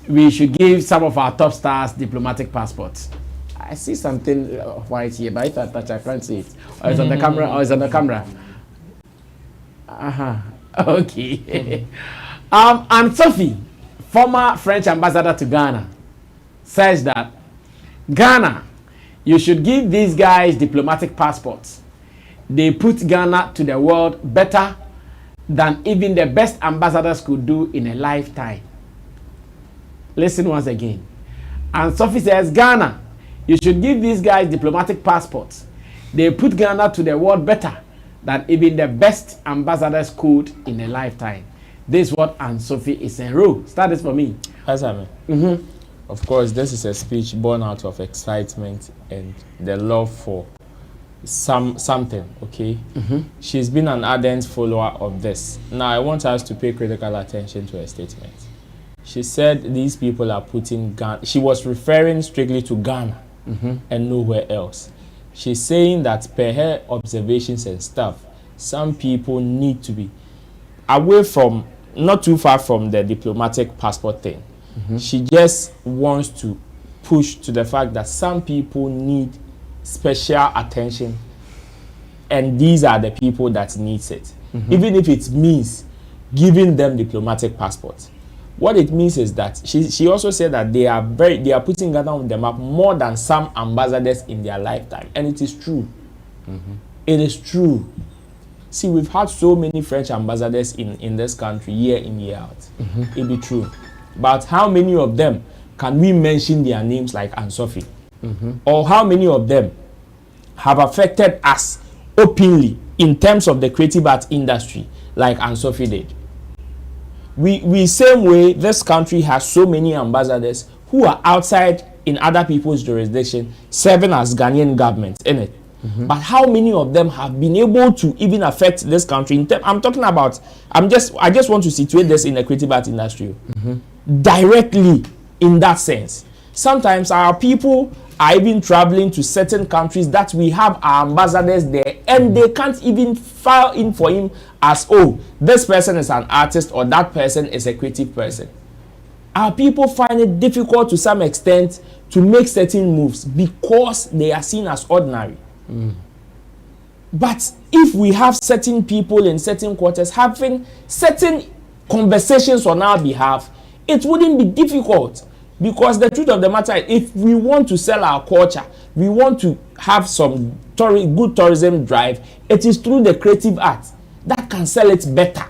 we should give some of our top stars diplomatic passports? I see something white here, but if I touch, I can't see it. Or it's on the camera. Or it's on the camera. Okay. And Sophie, former French ambassador to Ghana, says that Ghana, you should give these guys diplomatic passports. They put Ghana to the world better than even the best ambassadors could do in a lifetime. Listen once again. And Sophie says, Ghana, you should give these guys diplomatic passports. They put Ghana to the world better than even the best ambassadors could in a lifetime. This is what Aunt Sophie is saying. Ru, start this for me. Sammy. Of course, this is a speech born out of excitement and the love for something, okay? She's been an ardent follower of this. Now, I want us to pay critical attention to her statement. She said these people are putting Ghana. She was referring strictly to Ghana and nowhere else. She's saying that per her observations and stuff, some people need to be away from, not too far from the diplomatic passport thing. She just wants to push to the fact that some people need special attention, and these are the people that needs it. Even if it means giving them diplomatic passports. What it means is that she also said that they are putting Ghana on the map more than some ambassadors in their lifetime, and it is true. It is true. See, we've had so many French ambassadors in this country year in, year out. It be true. But how many of them can we mention their names like Aunt Sophie? Or how many of them have affected us openly in terms of the creative art industry like Aunt Sophie did? We same way, this country has so many ambassadors who are outside in other people's jurisdiction serving as Ghanaian government in it. But how many of them have been able to even affect this country? I'm talking about, I just want to situate this in the creative art industry directly in that sense. Sometimes our people are even traveling to certain countries that we have our ambassadors there, and they can't even file in for him as, oh, this person is an artist or that person is a creative person. Our people find it difficult to some extent to make certain moves because they are seen as ordinary. But if we have certain people in certain quarters having certain conversations on our behalf, it wouldn't be difficult. Because the truth of the matter is, if we want to sell our culture, we want to have some good tourism drive, it is through the creative arts that can sell it better.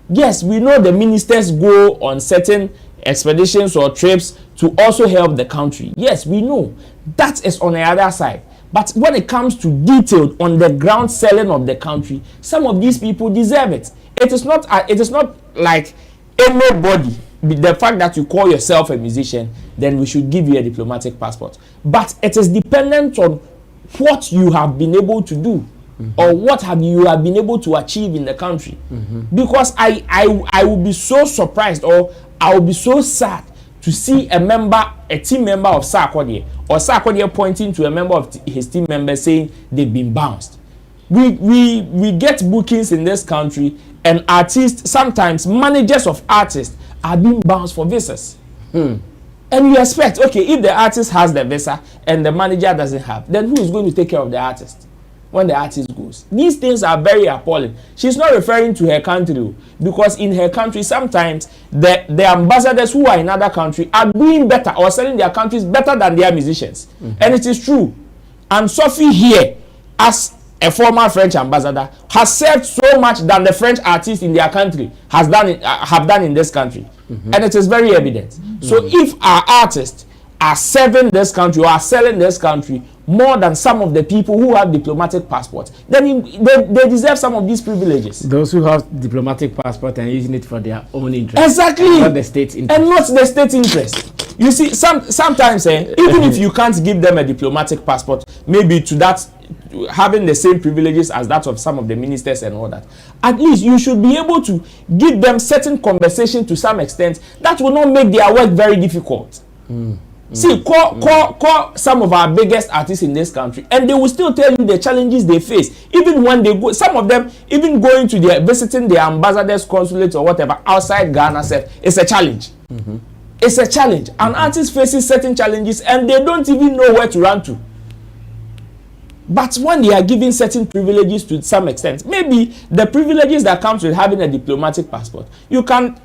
Yes, we know the ministers go on certain expeditions or trips to also help the country. Yes, we know. That is on the other side. But when it comes to detailed on the ground selling of the country, some of these people deserve it. It is not like anybody. The fact that you call yourself a musician, then we should give you a diplomatic passport. But it is dependent on what you have been able to do, or what you have been able to achieve in the country. Because I will be so surprised, or I will be so sad to see a team member of Sarkodie, or Sarkodie pointing to a member of his team member saying they've been bounced. We get bookings in this country, and artists, sometimes managers of artists, are being bounced for visas. And you expect, okay, if the artist has the visa and the manager doesn't have, then who is going to take care of the artist when the artist goes? These things are very appalling. She's not referring to her country, because in her country, sometimes the ambassadors who are in other countries are doing better or selling their countries better than their musicians. And it is true. And Sophie here, as a former French ambassador, has served so much than the French artists in their country have done in this country. And it is very evident. So if our artists are serving this country or are selling this country more than some of the people who have diplomatic passports, then they deserve some of these privileges. Those who have diplomatic passport and using it for their own interest. Exactly. Not the state interest. And not the state interest. you see, sometimes even if you can't give them a diplomatic passport, maybe to that having the same privileges as that of some of the ministers and all that, at least you should be able to give them certain compensation to some extent that will not make their work very difficult. See, call some of our biggest artists in this country, and they will still tell you the challenges they face. Even when they go, some of them even going to their visiting their ambassadors, consulates, or whatever outside Ghana, it's a challenge. It's a challenge. An artist faces certain challenges, and they don't even know where to run to. But when they are given certain privileges to some extent, maybe the privileges that comes with having a diplomatic passport, you can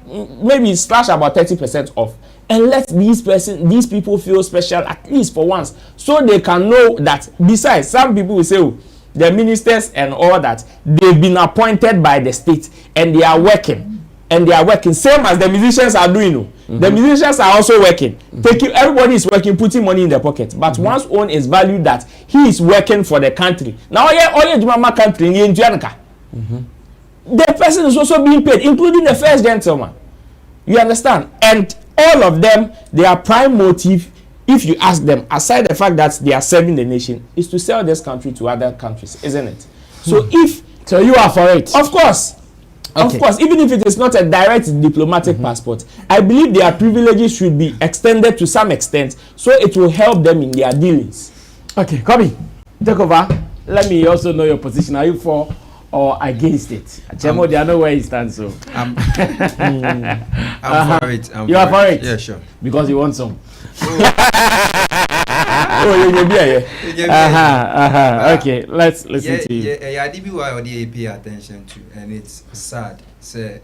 maybe slash about 30% off, and let these people feel special at least for once, so they can know that. Besides, some people will say, oh, the ministers and all that, they've been appointed by the state and they are working. And they are working same as the musicians are doing. The musicians are also working. Everybody is working, putting money in their pocket. But one's own is valued that he is working for the country. Now, all country in the person is also being paid, including the first gentleman. You understand? And all of them, their prime motive, if you ask them, aside the fact that they are serving the nation, is to sell this country to other countries, isn't it? So so you are for it? Of course. Okay. Of course, even if it is not a direct diplomatic passport, I believe their privileges should be extended to some extent, so it will help them in their dealings. Okay, Kobe, take over. Let me also know your position. Are you for or against it? Chemo, they know where he stands. So I'm for it. You are for it? Yeah, sure. Because you want some. Okay, let's listen to you. Yeah, I pay attention to, and it's sad. Say,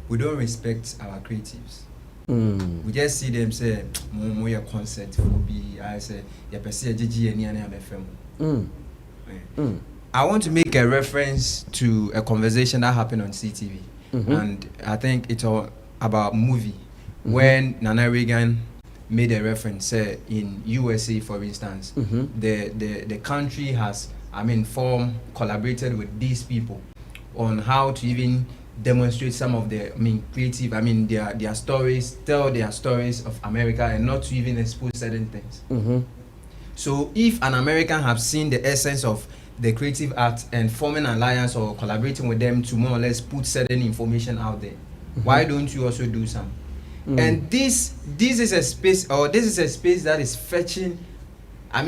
we don't respect our creatives. We just see them say, more concert phobia. I say, I want to make a reference to a conversation that happened on CTV, and I think it's all about movie when Nana Reagan made a reference in USA, for instance. The country has, collaborated with these people on how to even demonstrate some of their, creative, their stories, tell their stories of America, and not to even expose certain things. So if an American have seen the essence of the creative art and forming an alliance or collaborating with them to more or less put certain information out there, why don't you also do some? And this is a space, that is fetching,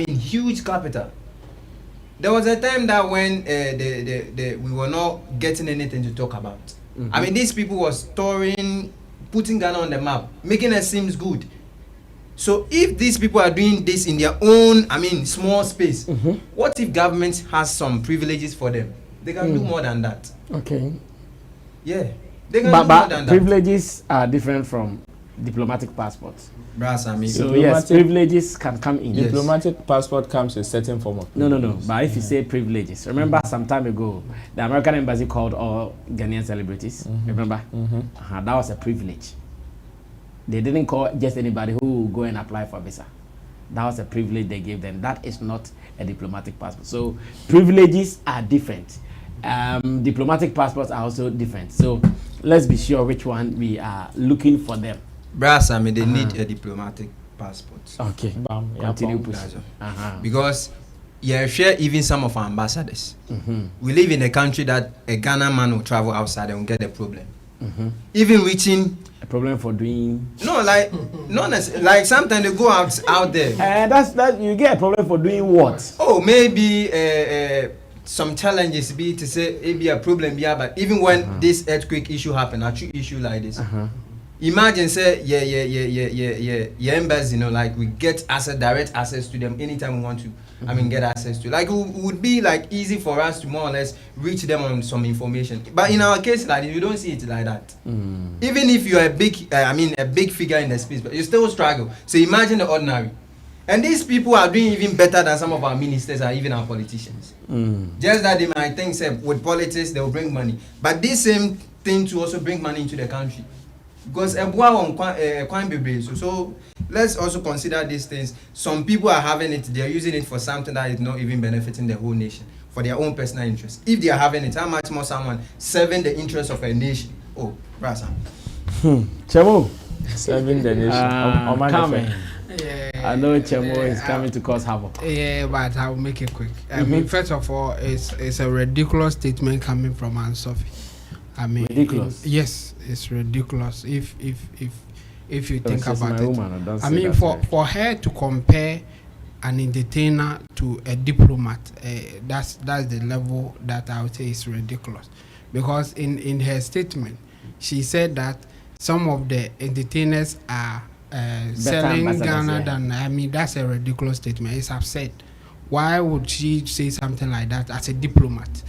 huge capital. There was a time that when we were not getting anything to talk about. These people was touring, putting Ghana on the map, making it seems good. So if these people are doing this in their own, small space, what if government has some privileges for them? They can do more than that. Okay. Yeah. They can do more than that. Privileges are different from diplomatic passports. So yes, privileges can come in. Yes. Diplomatic passport comes with a certain form of privileges. No. But if you say privileges, remember some time ago, the American embassy called all Ghanaian celebrities. Remember? That was a privilege. They didn't call just anybody who will go and apply for a visa. That was a privilege they gave them. That is not a diplomatic passport. So privileges are different. Diplomatic passports are also different. So let's be sure which one we are looking for them. They need a diplomatic passport. Okay. Continue pushing. Because share even some of our ambassadors. We live in a country that a Ghana man will travel outside and will get a problem. Even reaching a problem for doing like sometimes they go out there. That you get a problem for doing what? Oh, maybe some challenges be to say it be a problem, but even when this earthquake issue happen, a true issue like this. Imagine say embassy, like we get direct access to them anytime we want to. Get access to. Like it would be like easy for us to more or less reach them on some information. But in our case, like you don't see it like that. Even if you're a big figure in the space, but you still struggle. So imagine the ordinary. And these people are doing even better than some of our ministers or even our politicians. Just that they might think, say, with politics they will bring money, but this same thing to also bring money into the country. Because so let's also consider these things. Some people are having it, they're using it for something that is not even benefiting the whole nation, for their own personal interest. If they are having it, how much more someone serving the interest of a nation? Oh, Brasa. Chemo, Serving the nation. Coming. Yeah, I know Chemo is coming to cause havoc. Yeah, but I'll make it quick. I mean, first of all, it's a ridiculous statement coming from Aunt Sophie. I mean, ridiculous. Yes, it's ridiculous. If you think about it, Woman, I mean, for her to compare an entertainer to a diplomat, that's the level that I would say is ridiculous. Because in her statement, she said that some of the entertainers are selling Ghana than, I mean, that's a ridiculous statement. It's absurd. Why would she say something like that as a diplomat?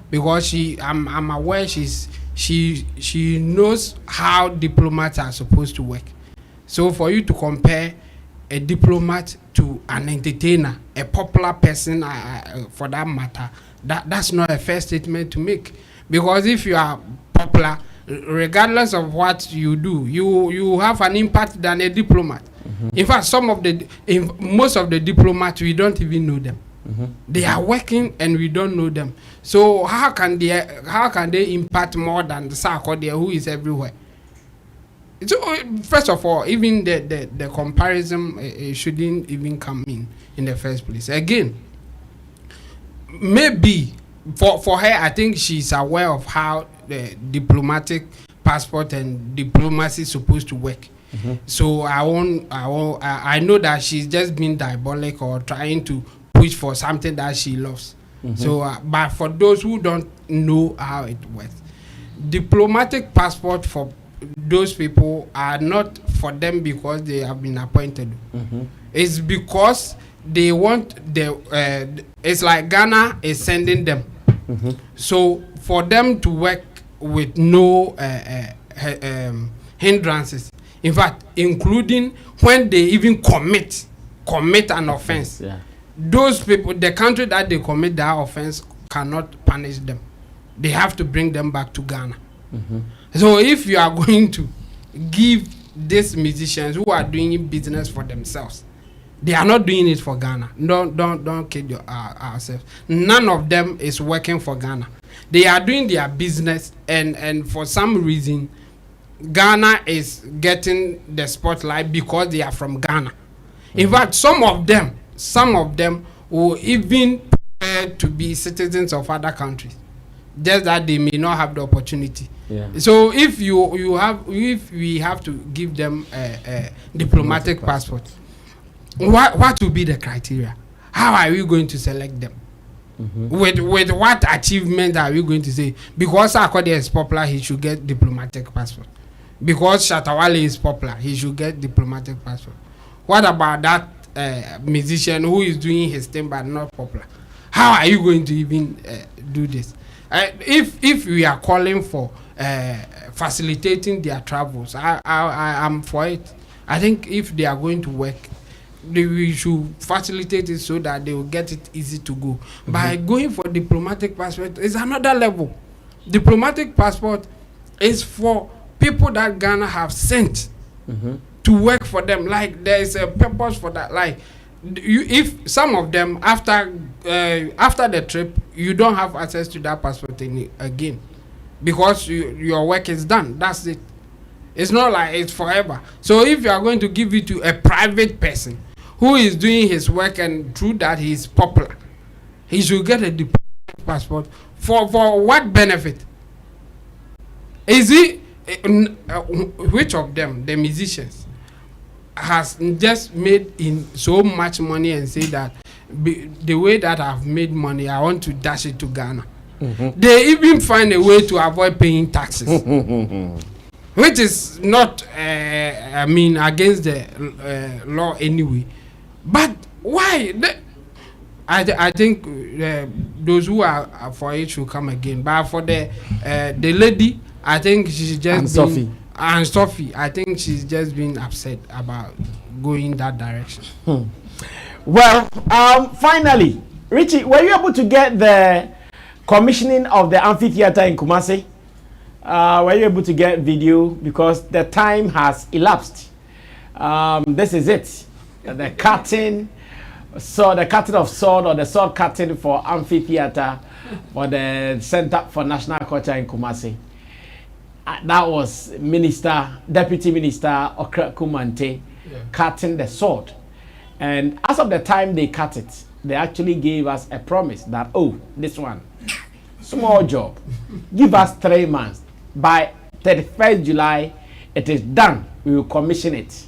Because I'm aware she knows how diplomats are supposed to work. So for you to compare a diplomat to an entertainer, a popular person, for that matter, that's not a fair statement to make. Because if you are popular, regardless of what you do, you have an impact than a diplomat. In fact, most of the diplomats, we don't even know them. They are working and we don't know them. So how can they impact more than the Sarkodie who is everywhere? So first of all, even the comparison shouldn't even come in the first place. Again, maybe for her, I think she's aware of how the diplomatic passport and diplomacy is supposed to work. So I know that she's just being diabolic or trying to push for something that she loves. So but for those who don't know how it works, diplomatic passport for those people are not for them because they have been appointed. It's because they want it's like Ghana is sending them. So for them to work with no hindrances, in fact, including when they even commit an offense, those people, the country that they commit that offense cannot punish them. They have to bring them back to Ghana. So if you are going to give these musicians who are doing business for themselves, they are not doing it for Ghana. Don't kid ourselves. None of them is working for Ghana. They are doing their business, and for some reason, Ghana is getting the spotlight because they are from Ghana. In fact, some of them will even prefer to be citizens of other countries, just that they may not have the opportunity. So if we have to give them a diplomatic passport, what will be the criteria? How are we going to select them? With what achievement are we going to say? Because Sarkodie is popular, he should get diplomatic passport. Because Shatawale is popular, he should get diplomatic passport. What about that musician who is doing his thing but not popular? How are you going to even do this? If we are calling for facilitating their travels, I am for it. I think if they are going to work, we should facilitate it so that they will get it easy to go. By going for diplomatic passport is another level. Diplomatic passport is for people that Ghana have sent to work for them. Like there is a purpose for that. Like if some of them after the trip, you don't have access to that passport again because your work is done. That's it. It's not like it's forever. So if you are going to give it to a private person who is doing his work and through that he is popular, he should get a diplomatic passport for what benefit? Is it which of them, the musicians, has just made in so much money and say that the way that I've made money, I want to dash it to Ghana? They even find a way to avoid paying taxes, which is not, I mean, against the law anyway. But why? I think those who are for it should come again. But for the lady, I think she's just Sophie, I think she's just been upset about going that direction. Well, finally, Richie, were you able to get the commissioning of the amphitheater in Kumasi? Were you able to get video? Because the time has elapsed. This is it. The cutting, so the cutting of sword or the sword cutting for amphitheater for the Center for National Culture in Kumasi. that was Deputy Minister Okra Kumante cutting the sword. And as of the time they cut it, they actually gave us a promise that, oh, this one, small job, give us 3 months. By 31st July, it is done. We will commission it.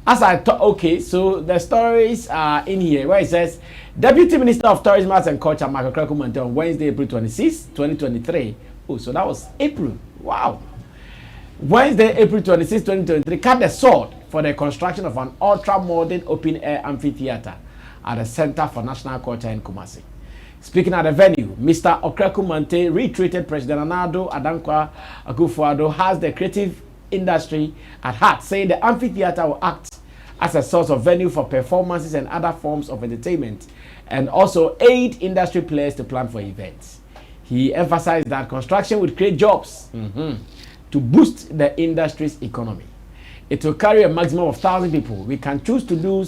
As I thought, okay, so the stories are in here where it says, Deputy Minister of Tourism, Arts and Culture, Michael Krakumante, on Wednesday, April 26, 2023. Oh, so that was April. Wow. Wednesday, April 26, 2023, cut the sword for the construction of an ultra-modern open-air amphitheater at the Center for National Culture in Kumasi. Speaking at the venue, Mr. Okrekumante reiterated President Anado Adankwa Akufo-Addo has the creative industry at heart, saying the amphitheater will act as a source of venue for performances and other forms of entertainment, and also aid industry players to plan for events. He emphasized that construction would create jobs to boost the industry's economy. It will carry a maximum of 1,000 people. We can choose to do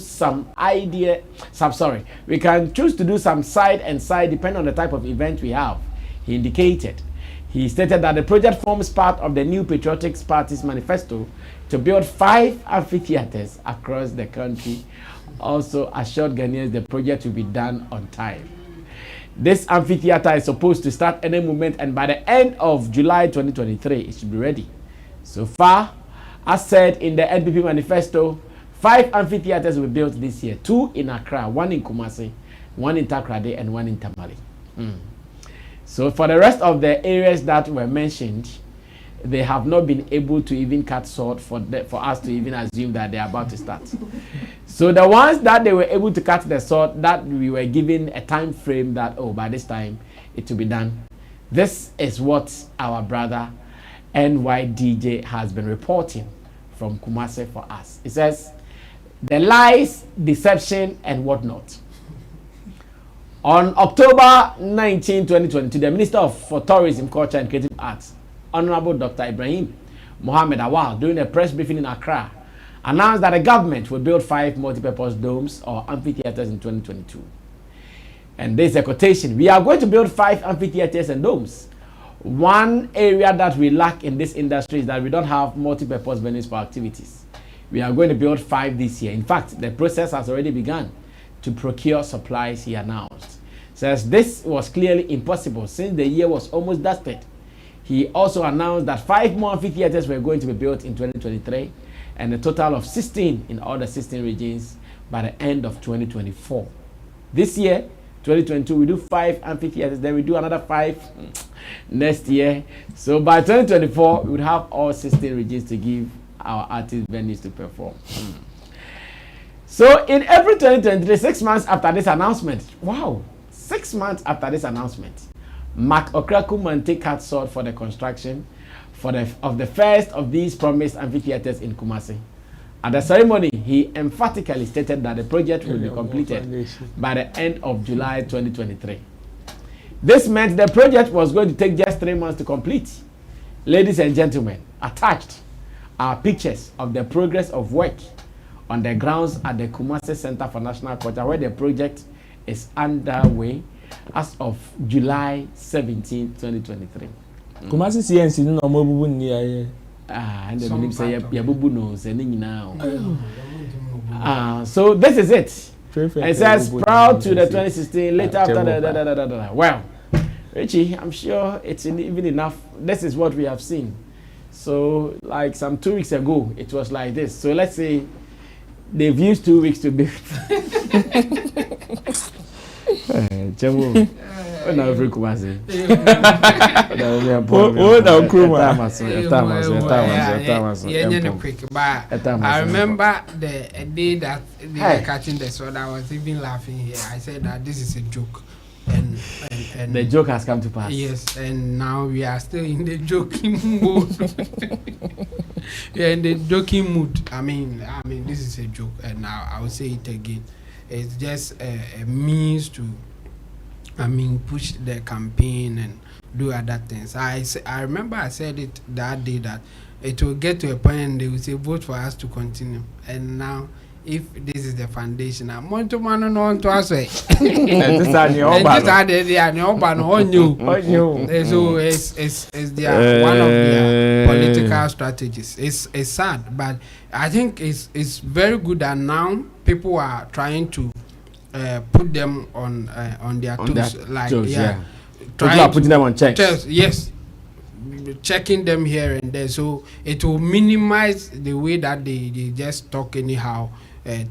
we can choose to do some side and side depending on the type of event we have, he indicated. He stated that the project forms part of the new Patriotic Party's manifesto to build 5 amphitheaters across the country. Also assured Ghanaians the project will be done on time. This amphitheater is supposed to start any moment, and by the end of July 2023, it should be ready. So far, as said in the NPP manifesto, 5 amphitheaters will be built this year. 2 in Accra, 1 in Kumasi, 1 in Takrade, and 1 in Tamale. So for the rest of the areas that were mentioned, they have not been able to even cut sword for us to even assume that they are about to start. So the ones that they were able to cut the sword, that we were given a time frame that, oh, by this time it will be done. This is what our brother NYDJ has been reporting from Kumasi for us. It says, the lies, deception, and whatnot. On October 19, 2022, the Minister for Tourism, Culture and Creative Arts, Honorable Dr. Ibrahim Mohammed Awal, during a press briefing in Accra, announced that the government will build 5 multi-purpose domes or amphitheaters in 2022. And this is a quotation. We are going to build 5 amphitheaters and domes. One area that we lack in this industry is that we don't have multi-purpose venues for activities. We are going to build 5 this year. In fact, the process has already begun to procure supplies, he announced. Says this was clearly impossible since the year was almost dusted. He also announced that 5 more amphitheaters were going to be built in 2023 and a total of 16 in all the 16 regions by the end of 2024. This year, 2022, we do 5 amphitheaters, then we do another 5 next year. So by 2024, we would have all 16 regions to give our artist venues to perform. So in April 2023, 6 months after this announcement, wow, 6 months after this announcement, Mark Okrakumante cut sword for the construction of the first of these promised amphitheaters in Kumasi. At the ceremony, he emphatically stated that the project will be completed by the end of July 2023. This meant the project was going to take just 3 months to complete. Ladies and gentlemen, attached are pictures of the progress of work on the grounds at the Kumasi Center for National Culture, where the project is underway as of July 17, 2023. Kumasi CNC no more bubu ni aye. And the name say ya bubu no say ni now. So this is it. It says proud to the 2016 later after the well, Richie, I'm sure it's even enough. This is what we have seen. So like some 2 weeks ago, it was like this. So let's say they've used 2 weeks to build. I remember the day that they were cutting the sword. I was even laughing here. I said that this is a joke, and the joke has come to pass. Yes, and now we are still in the joking mood. We are in the joking mood. I mean, this is a joke, and now I will say it again. It's just a means to, push the campaign and do other things. I remember I said it that day that it will get to a point and they will say vote for us to continue. And now if this is the foundation, I'm going to man on to us. This is on your on you. So it's their one of their political strategies. It's sad, but I think it's very good that now people are trying to put them on their toes, like toes, yeah. People are putting them on checks. Yes, checking them here and there, so it will minimize the way that they just talk anyhow,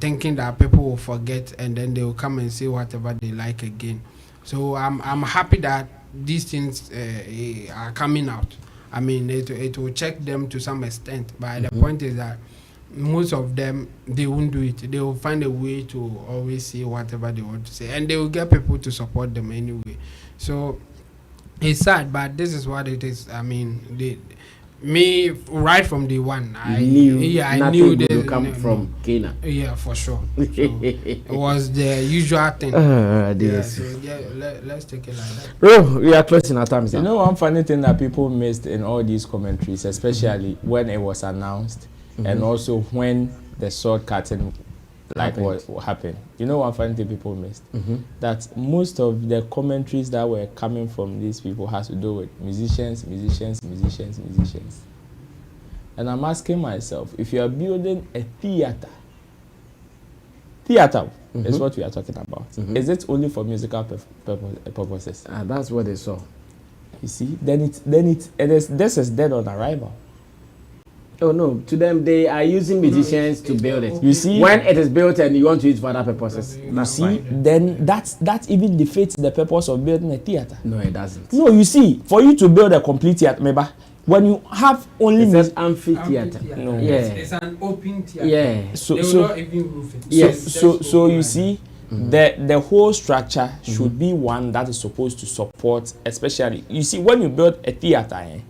thinking that people will forget and then they will come and say whatever they like again. So I'm happy that these things are coming out. I mean, it will check them to some extent, but the point is that most of them, they won't do it. They will find a way to always say whatever they want to say, and they will get people to support them anyway. So it's sad, but this is what it is. I mean, me right from day one, I knew they would come from Kenya. Yeah, for sure. So it was the usual thing. Let's take it like that. Bro, we are closing our time. You know, one funny thing that people missed in all these commentaries, especially when it was announced, and also when the sword cutting what happened. You know one funny thing people missed? That most of the commentaries that were coming from these people has to do with musicians. And I'm asking myself, if you are building a theater is what we are talking about. Is it only for musical purposes? That's what they saw. You see, this is dead on arrival. Oh no, to them they are using musicians to build it. You see, when it is built and you want to use it for other purposes, you see, then that even defeats the purpose of building a theater. No, it doesn't. No, you see, for you to build a complete theater, remember, when you have only an amphitheater. No, it's an open theater. Yeah, so not even roof it. Yes, so you see, the whole structure should be one that is supposed to support, especially you see, when you build a theater and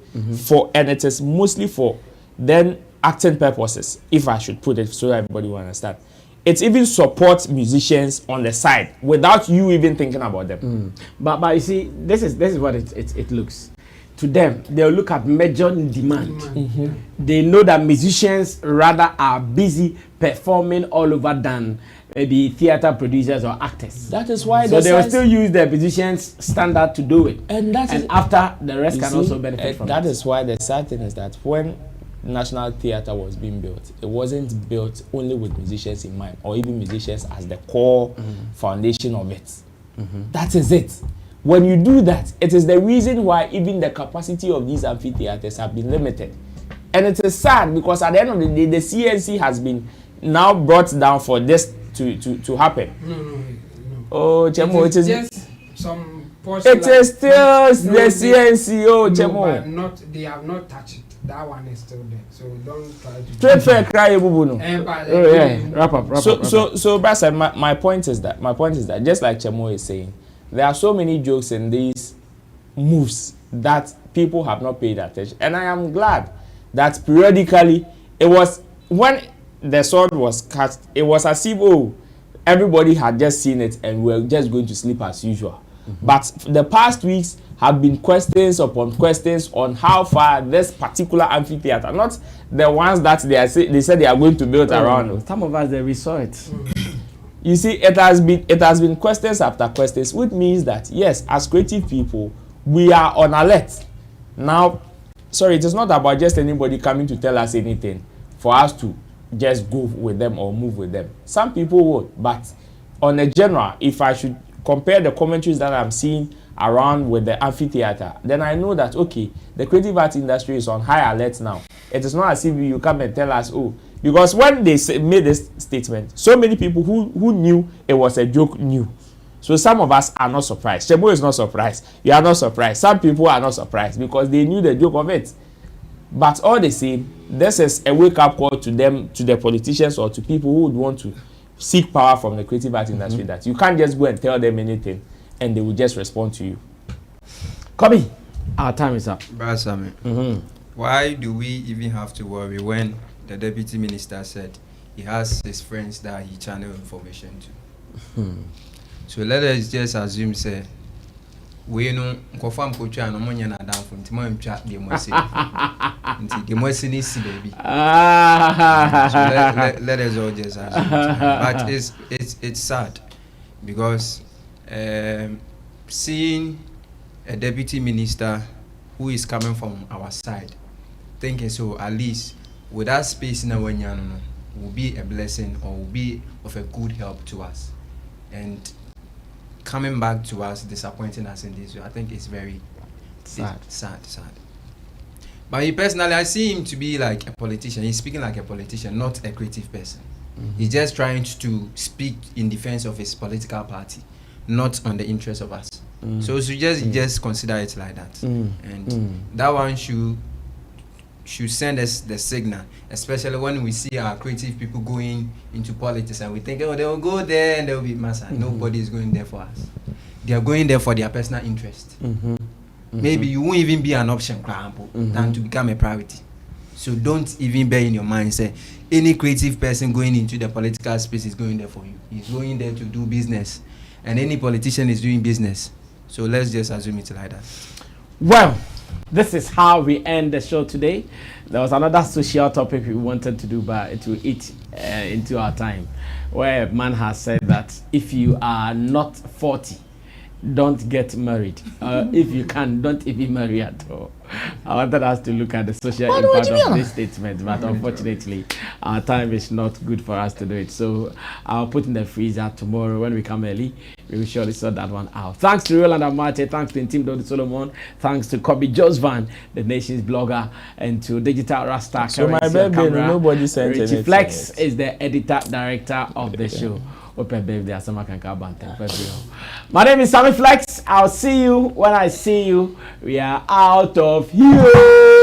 it is mostly for then acting purposes, if I should put it so everybody will understand. It even supports musicians on the side without you even thinking about them. But you see, this is what it looks. To them, they'll look at major demand. They know that musicians rather are busy performing all over than maybe theater producers or actors. That is why they will still use the musicians' standard to do it. And after the rest can also benefit from it. That is why the sad thing is that when National Theatre was being built, it wasn't built only with musicians in mind, or even musicians as the core foundation of it. That is it. When you do that, it is the reason why even the capacity of these amphitheaters have been limited. And it is sad because at the end of the day, the CNC has been now brought down for this to happen. No. Oh, Chemo, it is just some it is still the CNC. Oh, Chemo. But they have not touched it. That one is still there, so don't try to. Straight fair cry, bubu no. Wrap up. So, Brasa, my point is that just like Chemo is saying, there are so many jokes in these moves that people have not paid attention, and I am glad that periodically it was when the sword was cut, it was as if everybody had just seen it and we're just going to sleep as usual. But the past weeks have been questions upon questions on how far this particular amphitheater, not the ones that they said they are going to build around. Some of us we saw it. You see, it has been questions after questions, which means that yes, as creative people, we are on alert. Now, sorry, it is not about just anybody coming to tell us anything for us to just go with them or move with them. Some people would, but on a general, if I should compare the commentaries that I'm seeing around with the amphitheater, then I know that okay, the creative art industry is on high alert now. It is not as if you come and tell us, because when they made this statement, so many people who knew it was a joke knew. So some of us are not surprised. Chemo is not surprised. You are not surprised. Some people are not surprised because they knew the joke of it. But all the same, this is a wake-up call to them, to the politicians or to people who would want to seek power from the creative art industry, that you can't just go and tell them anything and they will just respond to you. Kobe, our time is up. Brother Sammy, why do we even have to worry when the deputy minister said he has his friends that he channel information to? So let us just assume, say, we no confirm coach and no na down for nti mo ntwa de mo se nti de mo se ni si baby. So let us all just but it's sad because seeing a deputy minister who is coming from our side thinking so at least with that space in our will be a blessing or will be of a good help to us, and coming back to us disappointing us in this way, I think it's very sad. But me personally, I see him to be like a politician. He's speaking like a politician, not a creative person. He's just trying to speak in defense of his political party, not on the interest of us. So just consider it like that. And that one should send us the signal, especially when we see our creative people going into politics and we think, oh, they will go there and they will be massive. Nobody is going there for us. They are going there for their personal interest. Maybe you won't even be an option than to become a priority. So don't even bear in your mind, say, any creative person going into the political space is going there for you. He's going there to do business. And any politician is doing business. So let's just assume it like that. Well, this is how we end the show today. There was another social topic we wanted to do, but it will eat into our time, where a man has said that if you are not 40, don't get married. If you can, don't even marry at all. I wanted us to look at the social impact of this statement, but unfortunately, our time is not good for us to do it. So I'll put in the freezer tomorrow when we come early. We will surely sort that one out. Thanks to Roland Amate, thanks to Tim Dodi Solomon, thanks to Kobe Josvan, the nation's blogger, and to Digital Rasta. So my baby, nobody sent Richie Flex is the editor director of the show. Open baby, there's some can come My name is Sammy Flex. I'll see you when I see you. We are out of here.